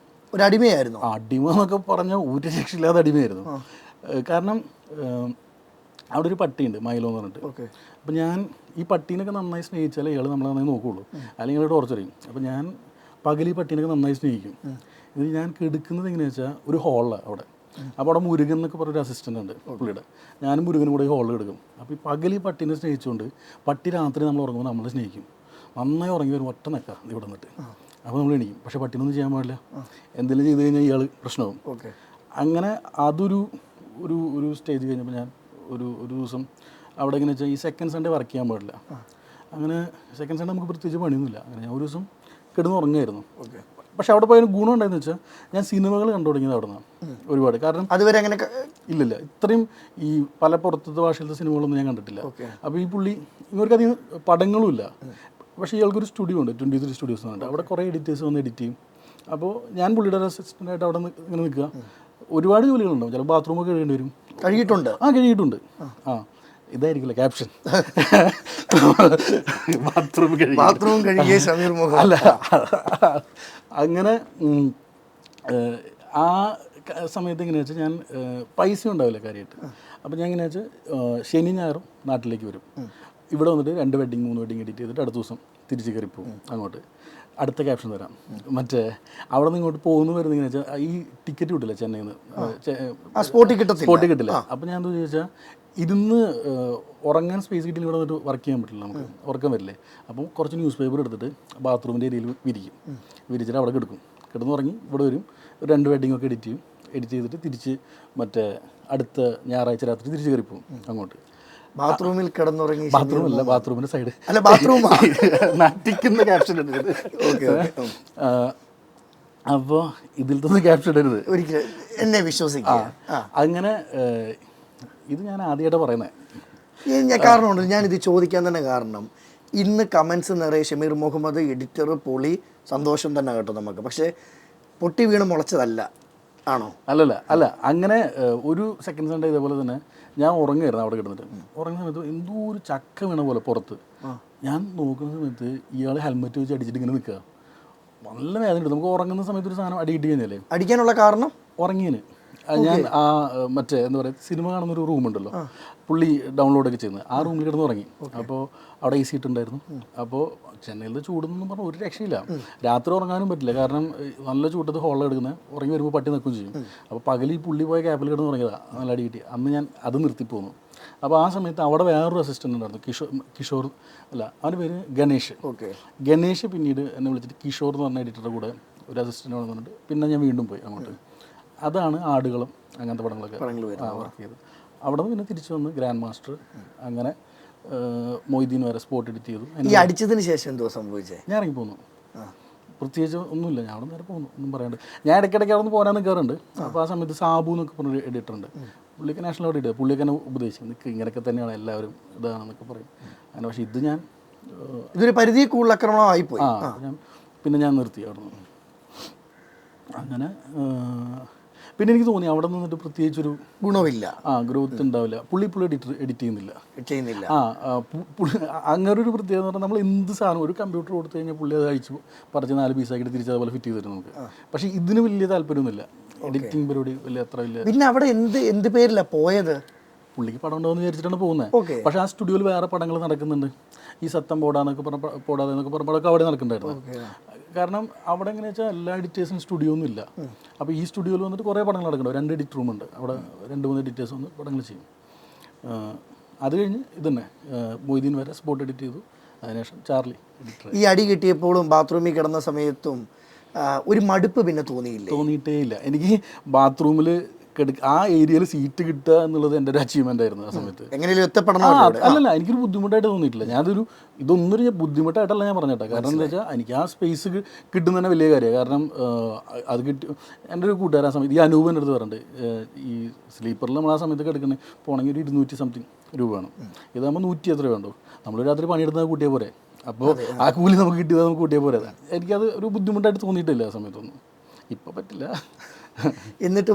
ഒരു അടിമയായിരുന്നു. അടിമ എന്നൊക്കെ പറഞ്ഞാൽ ഒരു രക്ഷയില്ലാതെ അടിമയായിരുന്നു. കാരണം അവിടെ ഒരു പട്ടിയുണ്ട്, മൈലോ എന്ന് പറഞ്ഞിട്ട്. അപ്പോൾ ഞാൻ ഈ പട്ടീനൊക്കെ നന്നായി സ്നേഹിച്ചാലേ ഇയാൾ നമ്മളെ നന്നായി നോക്കുകയുള്ളൂ, അല്ലെങ്കിൽ ഇയാൾ ടോർച്ചർ ചെയ്യും. അപ്പോൾ ഞാൻ പകൽ ഈ പട്ടീനൊക്കെ നന്നായി സ്നേഹിക്കും. ഇത് ഞാൻ കെടുക്കുന്നത് എങ്ങനെയാണെന്ന് വെച്ചാൽ ഒരു ഹോളിലാണ് അവിടെ. അപ്പോൾ അവിടെ മുരുകൻ എന്നൊക്കെ പറഞ്ഞൊരു അസിസ്റ്റൻ്റ് ഉണ്ട് പുള്ളിയുടെ. ഞാനും മുരുകനും കൂടെ ഈ ഹോളിൽ എടുക്കും. അപ്പോൾ ഈ പകൽ ഈ പട്ടീനെ സ്നേഹിച്ചുകൊണ്ട് പട്ടി രാത്രി നമ്മൾ ഉറങ്ങുമ്പോൾ നമ്മളെ സ്നേഹിക്കും. നന്നായി ഉറങ്ങി വരും, ഒറ്റ നിൽക്കാം ഇവിടെ നിന്നിട്ട്. അപ്പോൾ നമ്മൾ എണീക്കും. പക്ഷേ പട്ടീനൊന്നും ചെയ്യാൻ പാടില്ല, എന്തെങ്കിലും ചെയ്ത് കഴിഞ്ഞാൽ ഇയാൾ പ്രശ്നമാകും. അങ്ങനെ അതൊരു ഒരു സ്റ്റേജ് കഴിഞ്ഞപ്പോൾ ഞാൻ ഒരു ദിവസം അവിടെ എങ്ങനെ വെച്ചാൽ ഈ സെക്കൻഡ് സൺഡേ വർക്ക് ചെയ്യാൻ പാടില്ല. അങ്ങനെ സെക്കൻഡ് സൺഡേ നമുക്ക് പ്രത്യേകിച്ച് പണിയൊന്നുമില്ല. അങ്ങനെ ഞാൻ ഒരു ദിവസം കിടന്ന് ഉറങ്ങുമായിരുന്നു. പക്ഷെ അവിടെ പോയതിന് ഗുണം ഉണ്ടായെന്ന് വെച്ചാൽ ഞാൻ സിനിമകൾ കണ്ടു തുടങ്ങിയത് അവിടെ നിന്നാണ് ഒരുപാട്. കാരണം അതുവരെ അങ്ങനെ ഇല്ലില്ല, ഇത്രയും ഈ പല പുറത്തത്തെ ഭാഷയിലത്തെ സിനിമകളൊന്നും ഞാൻ കണ്ടിട്ടില്ല. അപ്പോൾ ഈ പുള്ളി ഇവർക്കധികം പടങ്ങളും ഇല്ല. പക്ഷേ ഇയാൾക്കൊരു സ്റ്റുഡിയോ ഉണ്ട്, 23 സ്റ്റുഡിയോസ് എന്നുണ്ട്. അവിടെ കുറേ എഡിറ്റേഴ്സ് വന്ന് എഡിറ്റ് ചെയ്യും. അപ്പോൾ ഞാൻ പുള്ളിയുടെ അസിസ്റ്റൻ്റായിട്ട് അവിടെ ഇങ്ങനെ നിൽക്കുക. ഒരുപാട് ജോലികളുണ്ടാവും. ചില ബാത്റൂമൊക്കെ കഴുകേണ്ടി വരും. കഴുകിയിട്ടുണ്ട്. കഴുകിയിട്ടുണ്ട്. ഇതായിരിക്കില്ല ക്യാപ്ഷൻ. ബാത്റൂം കഴുകിയ സമീർ മുഖം അല്ല. അങ്ങനെ ആ സമയത്ത് എങ്ങനെയാ വെച്ചാൽ ഞാൻ പൈസ ഉണ്ടാവില്ല കാര്യമായിട്ട്. അപ്പോൾ ഞാൻ എങ്ങനെയാ വെച്ചാൽ ശനി ഞായറും നാട്ടിലേക്ക് വരും. ഇവിടെ വന്നിട്ട് 2 വെഡ്ഡിങ് 3 വെഡ്ഡിങ് എഡിറ്റ് ചെയ്തിട്ട് അടുത്ത ദിവസം തിരിച്ച് കയറി പോകും അങ്ങോട്ട്. അടുത്ത ക്യാപ്ഷൻ തരാം. മറ്റേ അവിടെ നിന്ന് ഇങ്ങോട്ട് പോകുന്നു വരുന്നത് എങ്ങനെയാ വെച്ചാൽ ഈ ടിക്കറ്റ് കിട്ടില്ല ചെന്നൈയിൽ നിന്ന്, സ്പോട്ടിൽ കിട്ടില്ല. അപ്പം ഞാൻ എന്താ ചോദിച്ചാൽ ഇരുന്ന് ഉറങ്ങാൻ സ്പേസ് കിട്ടില്ല, ഇവിടെ വന്നിട്ട് വർക്ക് ചെയ്യാൻ പറ്റില്ല, നമുക്ക് ഉറക്കം വരില്ലേ. അപ്പം കുറച്ച് ന്യൂസ് പേപ്പർ എടുത്തിട്ട് ബാത്റൂമിൻ്റെ ഏരിയയിൽ വിരിച്ചിട്ട് അവിടെ കിടന്നുറങ്ങി ഇവിടെ വരും. 2 വെഡിങ്ങൊക്കെ എഡിറ്റ് ചെയ്തിട്ട് തിരിച്ച് മറ്റേ അടുത്ത ഞായറാഴ്ച രാത്രി തിരിച്ച് കയറിപ്പോവും അങ്ങോട്ട്. ബാത്റൂമിൽ കിടന്നുറങ്ങി? ബാത്റൂമല്ല, ബാത്റൂമിൻ്റെ സൈഡ്. അല്ല, ബാത്റൂം നട്ടിക്കുന്ന ക്യാപ്ഷൻ ഇടരുത്. അപ്പോൾ ഇതിൽ തന്നെ ക്യാപ്ഷൻ ഇടരുത്, ഒരിക്കലും എന്നെ വിശ്വസിക്കുക. അങ്ങനെ ഇത് ഞാൻ ആദ്യമായിട്ട് പറയുന്നത്. ഞാൻ കാരണമുണ്ട്, ഞാനിത് ചോദിക്കാൻ തന്നെ കാരണം ഇന്ന് കമൻസ് നിറയെ ഷമീർ മുഹമ്മദ് എഡിറ്റർ പൊളി, സന്തോഷം തന്നെ കേട്ടോ നമുക്ക്. പക്ഷേ പൊട്ടി വീണ് മുളച്ചതല്ല, ആണോ? അല്ല അങ്ങനെ ഒരു സെക്കൻഡ് സൺഡേ ഇതേപോലെ തന്നെ ഞാൻ ഉറങ്ങുമായിരുന്നു അവിടെ കിടന്നിട്ട്. ഉറങ്ങുന്ന സമയത്ത് എന്തോ ഒരു ചക്ക വീണ പോലെ പുറത്ത്. ഞാൻ നോക്കുന്ന സമയത്ത് ഇയാൾ ഹെൽമെറ്റ് വെച്ച് അടിച്ചിട്ട് ഇങ്ങനെ നിൽക്കുക. നല്ല വേദന ഉണ്ട്. നമുക്ക് ഉറങ്ങുന്ന സമയത്ത് ഒരു സാധനം അടിയിട്ട് കഴിഞ്ഞാലേ. അടിക്കാനുള്ള കാരണം ഉറങ്ങിയതിന് ഞാൻ മറ്റേ എന്താ പറയുക, സിനിമ കാണുന്നൊരു റൂമുണ്ടല്ലോ, പുള്ളി ഡൗൺലോഡൊക്കെ ചെയ്യുന്നത്, ആ റൂമിൽ കിടന്ന് ഉറങ്ങി. അപ്പോൾ അവിടെ AC ഇട്ടുണ്ടായിരുന്നു. അപ്പോൾ ചെന്നൈയിലത്തെ ചൂടെന്നൊന്നും പറഞ്ഞാൽ ഒരു രക്ഷയില്ല. രാത്രി ഉറങ്ങാനും പറ്റില്ല, കാരണം നല്ല ചൂട്ടത്ത് ഹോളിൽ എടുക്കുന്നത്, ഉറങ്ങി വരുമ്പോൾ പട്ടി നിൽക്കുകയും ചെയ്യും. അപ്പോൾ പകൽ ഈ പുള്ളി പോയ ക്യാപ്പിൽ കിടന്ന് ഉറങ്ങിയതാണ്, നല്ല അടി കിട്ടി. അന്ന് ഞാൻ അത് നിർത്തിപ്പോന്നു. അപ്പോൾ ആ സമയത്ത് അവിടെ വേറൊരു അസിസ്റ്റൻ്റ് ഉണ്ടായിരുന്നു, കിഷോർ അല്ല, അവൻ്റെ പേര് ഗണേഷ്. ഗണേഷ് പിന്നീട് എന്നെ വിളിച്ചിട്ട് കിഷോർ എന്ന് പറഞ്ഞ എഡിറ്ററുടെ കൂടെ ഒരു അസിസ്റ്റൻ്റ് വന്നിട്ട് പിന്നെ ഞാൻ വീണ്ടും പോയി അങ്ങോട്ട്. അതാണ് ആടുകളും അങ്ങനത്തെ പടങ്ങളൊക്കെ വർക്ക് ചെയ്ത്. അവിടെ നിന്ന് പിന്നെ തിരിച്ചു വന്ന് ഗ്രാൻഡ് മാസ്റ്റർ, അങ്ങനെ മൊയ്തീൻ വരെ സ്പോട്ട് എഡിറ്റ് ചെയ്തു. ഈ അടിച്ചതിന് ശേഷം എന്തോ സംഭവിച്ചേ? ഞാൻ ഇറങ്ങി പോന്നു. പ്രത്യേകിച്ച് ഒന്നുമില്ല, ഞാൻ അവിടെ നേരെ പോകുന്നു, ഒന്നും പറയാണ്ട്. ഞാൻ ഇടയ്ക്കിടയ്ക്ക് അവിടെ നിന്ന് പോരാൻ നിൽക്കാറുണ്ട്. അപ്പോൾ ആ സമയത്ത് സാബു എന്നൊക്കെ പറഞ്ഞൊരു എഡിറ്ററുണ്ട്, പുള്ളിക്ക് നാഷണൽ അവാർഡ് കിട്ടിയത്. പുള്ളിക്ക് എന്നെ ഉപദേശിക്കും, നിൽക്കുക ഇങ്ങനെയൊക്കെ തന്നെയാണ് എല്ലാവരും ഇതാണെന്നൊക്കെ പറയും. അങ്ങനെ പക്ഷേ ഇത് ഞാൻ ഇതൊരു പരിധി കൂടുതൽ ആക്രമണമായിപ്പോയി. പിന്നെ ഞാൻ നിർത്തി അവിടെ നിന്ന്. അങ്ങനെ പിന്നെ എനിക്ക് തോന്നി അവിടെ നിന്നിട്ട് പ്രത്യേകിച്ചൊരു ഗുണമില്ല, ഗ്രോത്ത് ഉണ്ടാവില്ല. പുള്ളി എഡിറ്റ് ചെയ്യുന്നില്ല. അങ്ങനെ ഒരു പ്രത്യേകത എന്ന് പറഞ്ഞാൽ നമ്മൾ എന്ത് സാധനം ഒരു കമ്പ്യൂട്ടർ കൊടുത്തു കഴിഞ്ഞാൽ പുള്ളി അത് അഴിച്ച് പറിച്ച് 4 പീസാക്കിയിട്ട് തിരിച്ച് അതുപോലെ ഫിറ്റ് ചെയ്ത് തരും നമുക്ക്. പക്ഷേ ഇതിന് വലിയ താല്പര്യമൊന്നുമില്ല, എഡിറ്റിംഗ് പരിപാടി വലിയ. പിന്നെ അവിടെ എന്ത് പേരിലാണ് പോയത്? പുള്ളിക്ക് പടം ഉണ്ടോ എന്ന് വിചാരിച്ചിട്ടാണ് പോകുന്നത്. പക്ഷേ ആ സ്റ്റുഡിയോയിൽ വേറെ പടങ്ങൾ നടക്കുന്നുണ്ട്. ഈ സത്തം പോടാന്നൊക്കെ പറഞ്ഞ പടമൊക്കെ അവിടെ നടക്കുന്നുണ്ടായിരുന്നു. കാരണം അവിടെ എങ്ങനെയാ വെച്ചാൽ എല്ലാ എഡിറ്റേഴ്സിനും സ്റ്റുഡിയോ ഒന്നും ഇല്ല. അപ്പോൾ ഈ സ്റ്റുഡിയോയിൽ വന്നിട്ട് കുറേ പടങ്ങൾ നടക്കുന്നുണ്ട്. 2 എഡിറ്റ് റൂമുണ്ട് അവിടെ, 2-3 എഡിറ്റേഴ്സ് വന്ന് പടങ്ങൾ ചെയ്യും. അത് കഴിഞ്ഞ് ഇതന്നെ മൊയ്തീൻ വരെ സ്പോട്ട് എഡിറ്റ് ചെയ്തു. അതിനുശേഷം ചാർലി എഡിറ്റർ. ഈ അടി കിട്ടിയപ്പോഴും ബാത്റൂമിൽ കിടന്ന സമയത്തും ഒരു മടുപ്പ് പിന്നെ തോന്നിയിട്ടേ ഇല്ല എനിക്ക്. ബാത്റൂമിൽ ആ ഏരിയയിൽ സീറ്റ് കിട്ടുക എന്നുള്ളത് എൻ്റെ ഒരു അച്ചീവ്മെൻ്റ് ആയിരുന്നു ആ സമയത്ത്. അല്ലല്ല, എനിക്കൊരു ബുദ്ധിമുട്ടായിട്ട് തോന്നിയിട്ടില്ല. ഇതൊന്നും ബുദ്ധിമുട്ടായിട്ടല്ല ഞാൻ പറഞ്ഞേട്ടാ. കാരണം എന്താ വെച്ചാൽ എനിക്ക് ആ സ്പേസ് കിട്ടുന്ന തന്നെ വലിയ കാര്യമാണ്. കാരണം അത് കിട്ടി. എൻ്റെ ഒരു കൂട്ടുകാരൻ ആ സമയത്ത്, ഈ അനൂപൻ്റെ അടുത്ത് പറഞ്ഞിട്ട്, ഈ സ്ലീപ്പറിൽ നമ്മൾ ആ സമയത്തൊക്കെ എടുക്കണേ പോകണമെങ്കിൽ ഒരു 200 സംതിങ് രൂപ വേണം. ഇതാകുമ്പോൾ 100 എത്ര വേണ്ടോ, നമ്മൾ രാത്രി പണിയെടുത്താൽ കൂട്ടിയേ പോരെ. അപ്പോൾ ആ കൂലി നമുക്ക് കിട്ടിയത് നമുക്ക് കൂട്ടിയേ പോരെ. എനിക്കത് ഒരു ബുദ്ധിമുട്ടായിട്ട് തോന്നിയിട്ടില്ല ആ സമയത്തൊന്നും. ഇപ്പം പറ്റില്ല. എന്നിട്ട്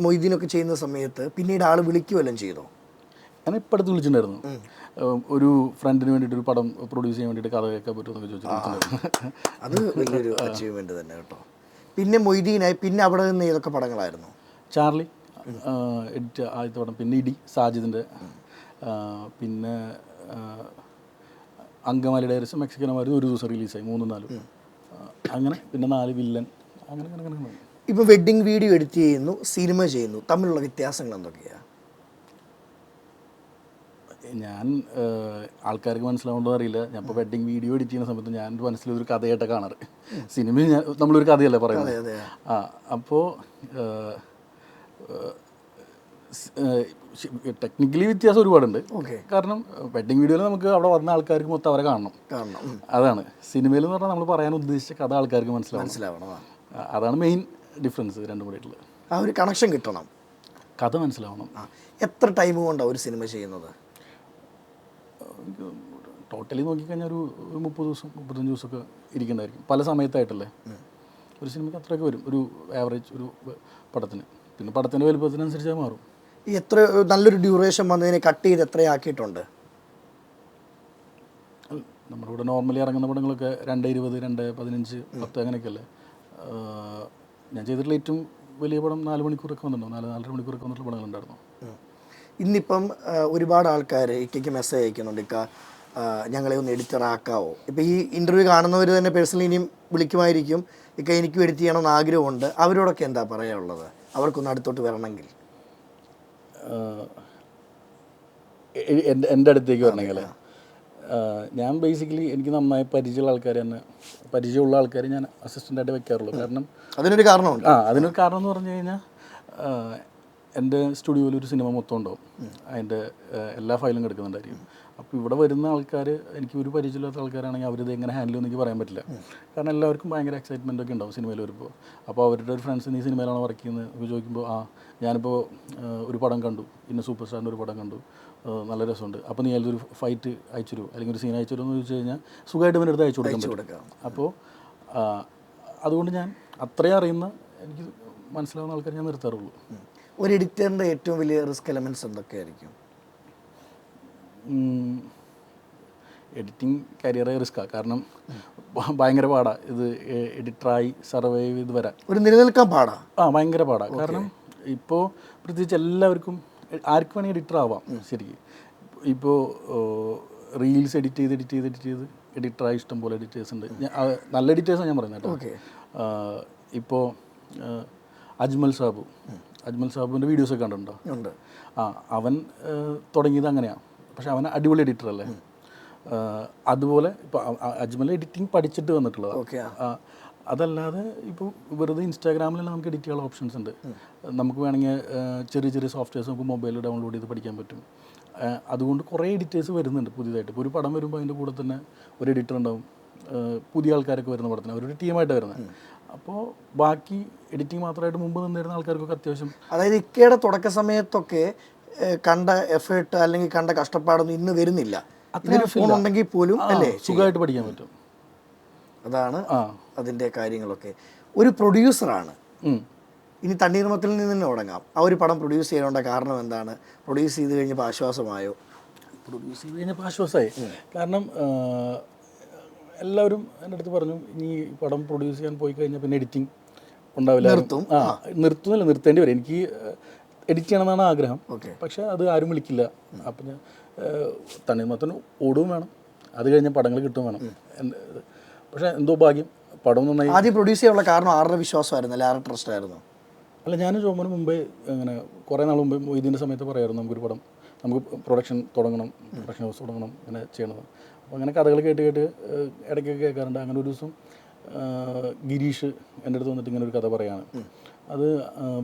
മൊയ്തീനൊക്കെ ചെയ്യുന്ന സമയത്ത് പിന്നീട് ആൾ വിളിക്കുവല്ലോ ചെയ്തോ? ഞാൻ ഇപ്പം അടുത്ത് വിളിച്ചിട്ടുണ്ടായിരുന്നു. ഒരു ഫ്രണ്ടിന് വേണ്ടിയിട്ട് ഒരു പടം പ്രൊഡ്യൂസ് ചെയ്യാൻ വേണ്ടിയിട്ട് കഥ കേൾക്കാൻ പറ്റുമെന്നൊക്കെ ചോദിച്ചിട്ടുണ്ടായിരുന്നു. അത് വലിയൊരു അച്ചീവ്മെൻറ്റ് തന്നെ കേട്ടോ. പിന്നെ മൊയ്തീനായി പിന്നെ അവിടെ നിന്ന് ഏതൊക്കെ പടങ്ങളായിരുന്നു? ചാർലി എഡിറ്റ് ആദ്യത്തെ പടം, പിന്നെ ഇടി സാജിദിൻ്റെ, പിന്നെ അങ്കമാലി ഡയറീസ് മെക്സിക്കന്മാർ ഒരു ദിവസം റിലീസായി 3-4. അങ്ങനെ പിന്നെ 4 വില്ലൻ, അങ്ങനെ. ഇപ്പോൾ വെഡ്ഡിങ് വീഡിയോ എഡിറ്റ് ചെയ്യുന്നു, സിനിമ ചെയ്യുന്നു, തമ്മിലുള്ള വ്യത്യാസങ്ങൾ എന്തൊക്കെയാണ്? ഞാൻ ആൾക്കാർക്ക് മനസ്സിലാവുണ്ടോ അറിയില്ല. ഞാൻ ഇപ്പോൾ വെഡ്ഡിങ് വീഡിയോ എഡിറ്റ് ചെയ്യുന്ന സമയത്ത് ഞാൻ എൻ്റെ മനസ്സിലൊരു കഥയായിട്ട് കാണാറ്. സിനിമയിൽ നമ്മളൊരു കഥയല്ലേ പറയുന്നത്. അപ്പോൾ ടെക്നിക്കലി വ്യത്യാസം ഒരുപാടുണ്ട്. കാരണം വെഡ്ഡിങ് വീഡിയോയിൽ നമുക്ക് അവിടെ വന്ന ആൾക്കാർക്ക് മൊത്തം അവരെ കാണണം. അതാണ്. സിനിമയിൽ എന്ന് പറഞ്ഞാൽ നമ്മൾ പറയാൻ ഉദ്ദേശിച്ച കഥ ആൾക്കാർക്ക് മനസ്സിലാവണം. അതാണ് മെയിൻ ഡിഫറൻസ് രണ്ടും കൂടെ ആയിട്ടുള്ളത്. ആ ഒരു കണക്ഷൻ കിട്ടണം, കഥ മനസ്സിലാവണം. എത്ര ടൈം കൊണ്ടാണ് ഒരു സിനിമ ചെയ്യുന്നത്? ടോട്ടലി നോക്കിക്കഴിഞ്ഞാൽ ഒരു 30 ദിവസം 35 ദിവസമൊക്കെ ഇരിക്കേണ്ടായിരിക്കും. പല സമയത്തായിട്ടല്ലേ ഒരു സിനിമയ്ക്ക് അത്രയൊക്കെ വരും, ഒരു ആവറേജ് ഒരു പടത്തിന്. പിന്നെ പടത്തിൻ്റെ വലുപ്പത്തിനനുസരിച്ച് അത് മാറും. എത്ര നല്ലൊരു ഡ്യൂറേഷൻ വന്നതിനെ കട്ട് ചെയ്ത് എത്രയാക്കിയിട്ടുണ്ട്? നമ്മുടെ ഇവിടെ നോർമലി ഇറങ്ങുന്ന പടങ്ങളൊക്കെ 2:20, 2:15, 10 അങ്ങനെയൊക്കെ അല്ലേ. ഞാൻ ചെയ്തിട്ടുള്ള ഏറ്റവും വലിയ പടം 4 മണിക്കൂറൊക്കെ വന്നിട്ടുണ്ടോ, 4-4.5 മണിക്കൂറൊക്കെ വന്നിട്ടുള്ള പടങ്ങളുണ്ടായിരുന്നു. ഇന്നിപ്പം ഒരുപാട് ആൾക്കാർ ഇക്കയ്ക്ക് മെസ്സേജ് അയക്കുന്നുണ്ട്, ഇക്ക ഞങ്ങളെ ഒന്ന് എഡിറ്റർ ആക്കാവോ? ഇപ്പോൾ ഈ ഇൻ്റർവ്യൂ കാണുന്നവർ തന്നെ പേഴ്സണലി ഇനിയും വിളിക്കുമായിരിക്കും, ഇപ്പം എനിക്കും എഡിറ്റ് ചെയ്യണമെന്ന് ആഗ്രഹമുണ്ട്. അവരോടൊക്കെ എന്താ പറയാനുള്ളത്, അവർക്കൊന്ന് അടുത്തോട്ട് വരണമെങ്കിൽ? എൻ്റെ അടുത്തേക്ക് വരണമെങ്കിൽ ഞാൻ ബേസിക്കലി എനിക്ക് നന്നായി പരിചയമുള്ള ആൾക്കാരെ ഞാൻ അസിസ്റ്റൻ്റായിട്ട് വെക്കാറുള്ളൂ. കാരണം അതിനൊരു കാരണമുണ്ട്. അതിനൊരു കാരണം എന്ന് പറഞ്ഞു കഴിഞ്ഞാൽ എൻ്റെ സ്റ്റുഡിയോയിൽ ഒരു സിനിമ മൊത്തം ഉണ്ടാവും, അതിൻ്റെ എല്ലാ ഫയലും കിടക്കുന്നുണ്ടായിരിക്കും. അപ്പോൾ ഇവിടെ വരുന്ന ആൾക്കാർ എനിക്ക് ഒരു പരിചയമില്ലാത്ത ആൾക്കാരാണെങ്കിൽ അവരിത് എങ്ങനെ ഹാൻഡിൽ ചെയ്യുമെന്ന് എനിക്ക് പറയാൻ പറ്റില്ല. കാരണം എല്ലാവർക്കും ഭയങ്കര എക്സൈറ്റ്മെൻ്റ് ഒക്കെ ഉണ്ടാവും സിനിമയിൽ വരുമ്പോൾ. അപ്പോൾ അവരുടെ ഒരു ഫ്രണ്ട്സ് ഈ സിനിമയിലാണ് വർക്ക് ചെയ്യുന്നത് എന്ന് ചോദിക്കുമ്പോൾ ഞാനിപ്പോൾ ഒരു പടം കണ്ടു, ഇന്ന സൂപ്പർ സ്റ്റാറിൻ്റെ ഒരു പടം കണ്ടു, നല്ല രസമുണ്ട്, അപ്പോൾ നീ അതിലൊരു ഫൈറ്റ് അയച്ചു തരുമോ അല്ലെങ്കിൽ ഒരു സീൻ അയച്ചു തരുമോ എന്ന് ചോദിച്ചു കഴിഞ്ഞാൽ സുഖമായിട്ട് ഇവൻ്റെ അടുത്ത് അയച്ചു കൊടുക്കാം. അപ്പോൾ അതുകൊണ്ട് ഞാൻ അത്രയും അറിയുന്ന എനിക്ക് മനസ്സിലാവുന്ന ആൾക്കാർ ഞാൻ നിർത്താറുള്ളൂ. ഒരു എഡിറ്ററിൻ്റെ ഏറ്റവും വലിയ റിസ്ക് എലമെൻറ്റ്സ് എന്തൊക്കെയായിരിക്കും? എഡിറ്റിംഗ് കരിയറേ റിസ്ക്കാണ്. കാരണം ഭയങ്കര പാടാണ് ഇത് എഡിറ്ററായി സർവൈവ് ചെയ്ത് വരാൻ. ഒരു നിലനിൽക്കാൻ പാടാണ്. ഭയങ്കര പാടാണ്. കാരണം ഇപ്പോൾ പ്രത്യേകിച്ച് എല്ലാവർക്കും ആർക്കും വേണമെങ്കിൽ എഡിറ്റർ ആവാം ശരിക്കും. ഇപ്പോൾ റീൽസ് എഡിറ്റ് ചെയ്ത് എഡിറ്ററായി ഇഷ്ടംപോലെ എഡിറ്റേഴ്സ് ഉണ്ട്. നല്ല എഡിറ്റേഴ്സാണ് ഞാൻ പറയുന്നത് കേട്ടോ. ഇപ്പോൾ അജ്മൽ സാബുവിൻ്റെ വീഡിയോസൊക്കെ കണ്ടിട്ടുണ്ടോ? ഉണ്ട്. അവൻ തുടങ്ങിയത് അങ്ങനെയാണ്, പക്ഷെ അവൻ അടിപൊളി എഡിറ്റർ അല്ലേ. അതുപോലെ ഇപ്പോൾ അജ്മൽ എഡിറ്റിംഗ് പഠിച്ചിട്ട് വന്നിട്ടുള്ളതാണ്. അതല്ലാതെ ഇപ്പോൾ വെറുതെ ഇൻസ്റ്റാഗ്രാമിൽ നമുക്ക് എഡിറ്റ് ചെയ്യാനുള്ള ഓപ്ഷൻസ് ഉണ്ട്. നമുക്ക് വേണമെങ്കിൽ ചെറിയ ചെറിയ സോഫ്റ്റ്വെയർസ് നമുക്ക് മൊബൈലിൽ ഡൗൺലോഡ് ചെയ്ത് പഠിക്കാൻ പറ്റും. അതുകൊണ്ട് കുറേ എഡിറ്റേഴ്സ് വരുന്നുണ്ട് പുതിയതായിട്ട്. ഇപ്പോൾ ഒരു പടം വരുമ്പോൾ അതിൻ്റെ കൂടെ തന്നെ ഒരു എഡിറ്റർ ഉണ്ടാവും. പുതിയ ആൾക്കാരൊക്കെ വരുന്ന പടത്തിന് അവരൊരു ടീമായിട്ട് വരുന്നത്. അപ്പോൾ ബാക്കി എഡിറ്റിംഗ് മാത്രമായിട്ട് മുമ്പ് നിന്നിരുന്ന ആൾക്കാർക്കൊക്കെ അത്യാവശ്യം, അതായത് ഇക്കയുടെ തുടക്ക സമയത്തൊക്കെ കണ്ട എഫേർട്ട് അല്ലെങ്കിൽ കണ്ട കഷ്ടപ്പാടൊന്നും ഇന്ന് വരുന്നില്ല. ഫോൺ ഉണ്ടെങ്കിൽ പോലും അല്ലേ സുഖമായിട്ട് പഠിക്കാൻ പറ്റും. അതാണ് അതിൻ്റെ കാര്യങ്ങളൊക്കെ. ഒരു പ്രൊഡ്യൂസറാണ്, ഇനി തണ്ണീർമത്തിൽ നിന്ന് തന്നെ തുടങ്ങാം. ആ ഒരു പടം പ്രൊഡ്യൂസ് ചെയ്യാനുള്ള കാരണം എന്താണ്? പ്രൊഡ്യൂസ് ചെയ്ത് കഴിഞ്ഞപ്പോൾ ആശ്വാസമായോ? പ്രൊഡ്യൂസ് ചെയ്ത് കഴിഞ്ഞപ്പോൾ ആശ്വാസമായി. കാരണം എല്ലാവരും എൻ്റെ അടുത്ത് പറഞ്ഞു, ഇനി പടം പ്രൊഡ്യൂസ് ചെയ്യാൻ പോയി കഴിഞ്ഞാൽ പിന്നെ എഡിറ്റിംഗ് ഉണ്ടാവില്ല. നിർത്തുന്നില്ല, നിർത്തേണ്ടി വരും. എനിക്ക് എഡിറ്റ് ചെയ്യണമെന്നാണ് ആഗ്രഹം, പക്ഷേ അത് ആരും വിളിക്കില്ല. അപ്പം ഞാൻ തണ്ണീർമത്തന് ഓടുകയും വേണം, അത് കഴിഞ്ഞാൽ പടങ്ങൾ കിട്ടും വേണം. പക്ഷേ എന്തോ ഭാഗ്യം പടം നന്നായി. ആദ്യം പ്രൊഡ്യൂസ് ചെയ്യാനുള്ള കാരണം ആരുടെ വിശ്വാസമായിരുന്നു, അല്ല ആരുടെ ട്രസ്റ്റ് ആയിരുന്നു? അല്ല, ഞാൻ ജോമോന് മുമ്പേ അങ്ങനെ കുറേ നാൾ മുമ്പേ മൊയ്തീൻ്റെ സമയത്ത് പറയായിരുന്നു നമുക്കൊരു പടം, നമുക്ക് പ്രൊഡക്ഷൻ ഹൗസ് തുടങ്ങണം, ഇങ്ങനെ ചെയ്യണം. അപ്പോൾ അങ്ങനെ കഥകൾ കേട്ട് ഇടയ്ക്കൊക്കെ കേൾക്കാറുണ്ട്. അങ്ങനെ ഒരു ദിവസം ഗിരീഷ് എൻ്റെ അടുത്ത് വന്നിട്ട് ഇങ്ങനെ ഒരു കഥ പറയുകയാണ്. അത്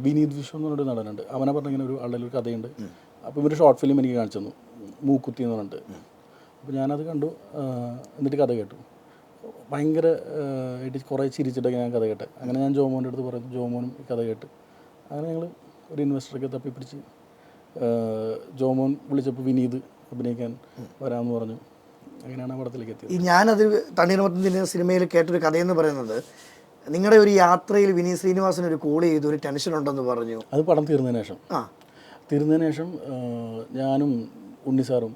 വിനീത് വിശ്വം എന്ന് പറഞ്ഞൊരു നടനുണ്ട്, അവനെ പറഞ്ഞ ഇങ്ങനെ ഒരു ആളുടെ ഒരു കഥയുണ്ട്. അപ്പോൾ ഇവർ ഷോർട്ട് ഫിലിം എനിക്ക് കാണിച്ചു തന്നു, മൂക്കുത്തി എന്ന് പറഞ്ഞിട്ട്. അപ്പോൾ ഞാനത് കണ്ടു, എന്നിട്ട് കഥ കേട്ടു. ഭയങ്കര കുറേ ചിരിച്ചിട്ടൊക്കെ ഞാൻ കഥ കേട്ടെ. അങ്ങനെ ഞാൻ ജോമോൻ്റെ അടുത്ത് പറഞ്ഞു, ജോമോനും ഈ കഥ കേട്ട്. അങ്ങനെ ഞങ്ങൾ ഒരു ഇൻവെസ്റ്ററൊക്കെ തപ്പിപ്പിടിച്ച് ജോമോൻ വിളിച്ചപ്പോൾ വിനീത് അഭിനയിക്കാൻ വരാമെന്ന് പറഞ്ഞു. അങ്ങനെയാണ് ആ പടത്തിലേക്ക് എത്തിയത്. ഈ ഞാനത് തണ്ണീർമത്തത്തിൻ്റെ സിനിമയിൽ കേട്ടൊരു കഥയെന്ന് പറയുന്നത്, നിങ്ങളുടെ ഒരു യാത്രയിൽ വിനീത് ശ്രീനിവാസൻ ഒരു കോൾ ചെയ്ത് ഒരു ടെൻഷൻ ഉണ്ടെന്ന് പറഞ്ഞു. അത് പടം തീർന്നതിന് ശേഷം ഞാനും ഉണ്ണിസാറും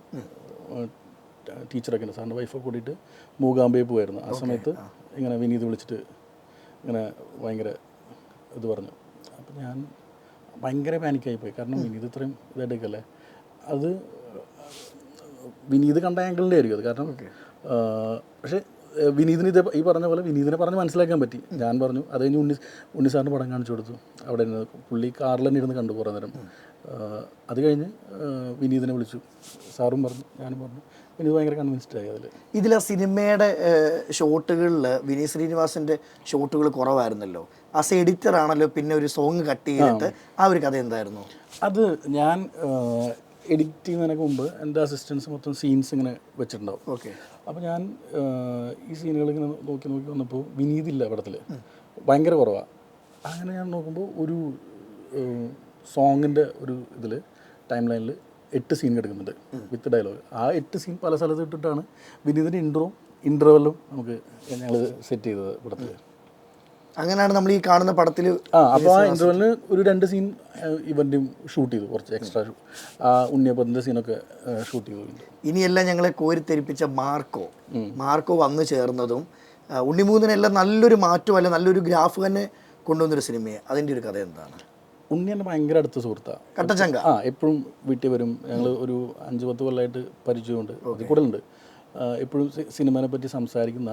ടീച്ചറൊക്കെ ഉണ്ട്, സാറിൻ്റെ വൈഫൊക്കെ കൂടിയിട്ട് മൂകാംബയെ പോയായിരുന്നു. ആ സമയത്ത് ഇങ്ങനെ വിനീത് വിളിച്ചിട്ട് ഇങ്ങനെ ഭയങ്കര ഇത് പറഞ്ഞു. അപ്പം ഞാൻ ഭയങ്കര പാനിക്കായിപ്പോയി. കാരണം വിനീത് ഇത്രയും ഇതായിട്ടൊക്കെയല്ലേ. അത് വിനീത് കണ്ട ആംഗിളിൻ്റെ ആയിരിക്കും അത്. കാരണം പക്ഷേ വിനീതിന് ഈ പറഞ്ഞ പോലെ വിനീതിനെ പറഞ്ഞ് മനസ്സിലാക്കാൻ പറ്റി. ഞാൻ പറഞ്ഞു, അത് കഴിഞ്ഞ് ഉണ്ണിസാറിന് പടം കാണിച്ചു കൊടുത്തു. അവിടെ ഇരുന്ന് പുള്ളി കാറിൽ തന്നെ ഇരുന്ന് കണ്ടു കുറേ നേരം. അത് കഴിഞ്ഞ് വിനീതിനെ വിളിച്ചു, സാറും പറഞ്ഞു, ഞാനും പറഞ്ഞു. വിനീത് ഭയങ്കര കൺവിൻസ്ഡ് ആയി അതിൽ. ഇതിൽ ആ സിനിമയുടെ ഷോട്ടുകളിൽ വിനീത് ശ്രീനിവാസൻ്റെ ഷോട്ടുകൾ കുറവായിരുന്നല്ലോ. ആസ് എഡിറ്റർ ആണല്ലോ, പിന്നെ ഒരു സോങ് കട്ട് ചെയ്തിട്ട് ആ ഒരു കഥ എന്തായിരുന്നു? അത് ഞാൻ എഡിറ്റ് ചെയ്യുന്നതിനൊക്കെ മുമ്പ് എൻ്റെ അസിസ്റ്റൻസ് മൊത്തം സീൻസ് ഇങ്ങനെ വെച്ചിട്ടുണ്ടാവും. അപ്പോൾ ഞാൻ ഈ സീനുകൾ ഇങ്ങനെ നോക്കി വന്നപ്പോൾ വിനീതില്ല പടത്തിൽ, ഭയങ്കര കുറവാണ്. അങ്ങനെ ഞാൻ നോക്കുമ്പോൾ ഒരു സോങ്ങിൻ്റെ ഒരു ഇതിൽ ടൈം ലൈനിൽ 8 സീൻ കിടക്കുന്നുണ്ട് വിത്ത് ഡയലോഗ്. ആ 8 സീൻ പല സ്ഥലത്ത് ഇട്ടിട്ടാണ് വിനീതിൻ്റെ ഇൻ്റർവെല്ലും നമുക്ക് ഞങ്ങൾ സെറ്റ് ചെയ്തത് പടത്തിൽ. അങ്ങനെയാണ് നമ്മൾ ഈ കാണുന്ന പടത്തിൽ. അപ്പോൾ ആ ഇൻ്റർവെല്ലിന് ഒരു 2 സീൻ ഇവൻ്റെയും ഷൂട്ട് ചെയ്തു, കുറച്ച് എക്സ്ട്രാ ഉണ്ണിയപ്പത്തിൻ്റെ സീനൊക്കെ ഷൂട്ട് ചെയ്തു. ഇനിയെല്ലാം ഞങ്ങളെ കോരിത്തെരിപ്പിച്ച മാർക്കോ വന്നു ചേർന്നതും ഉണ്ണിമൂന്നിനെല്ലാം നല്ലൊരു മാറ്റം, അല്ല നല്ലൊരു ഗ്രാഫ് തന്നെ കൊണ്ടുവന്നൊരു സിനിമയെ. അതിൻ്റെ ഒരു കഥ എന്താണ്? ഉണ്ണി എൻ്റെ ഭയങ്കര അടുത്ത സുഹൃത്താണ്, കട്ടച്ചങ്ക. എപ്പോഴും വീട്ടിൽ വരും. ഞങ്ങൾ ഒരു 5-10 കൊല്ലമായിട്ട് പരിചയമുണ്ട്, അതിൽ കൂടുതലുണ്ട്. എപ്പോഴും സിനിമയെ പറ്റി സംസാരിക്കുന്ന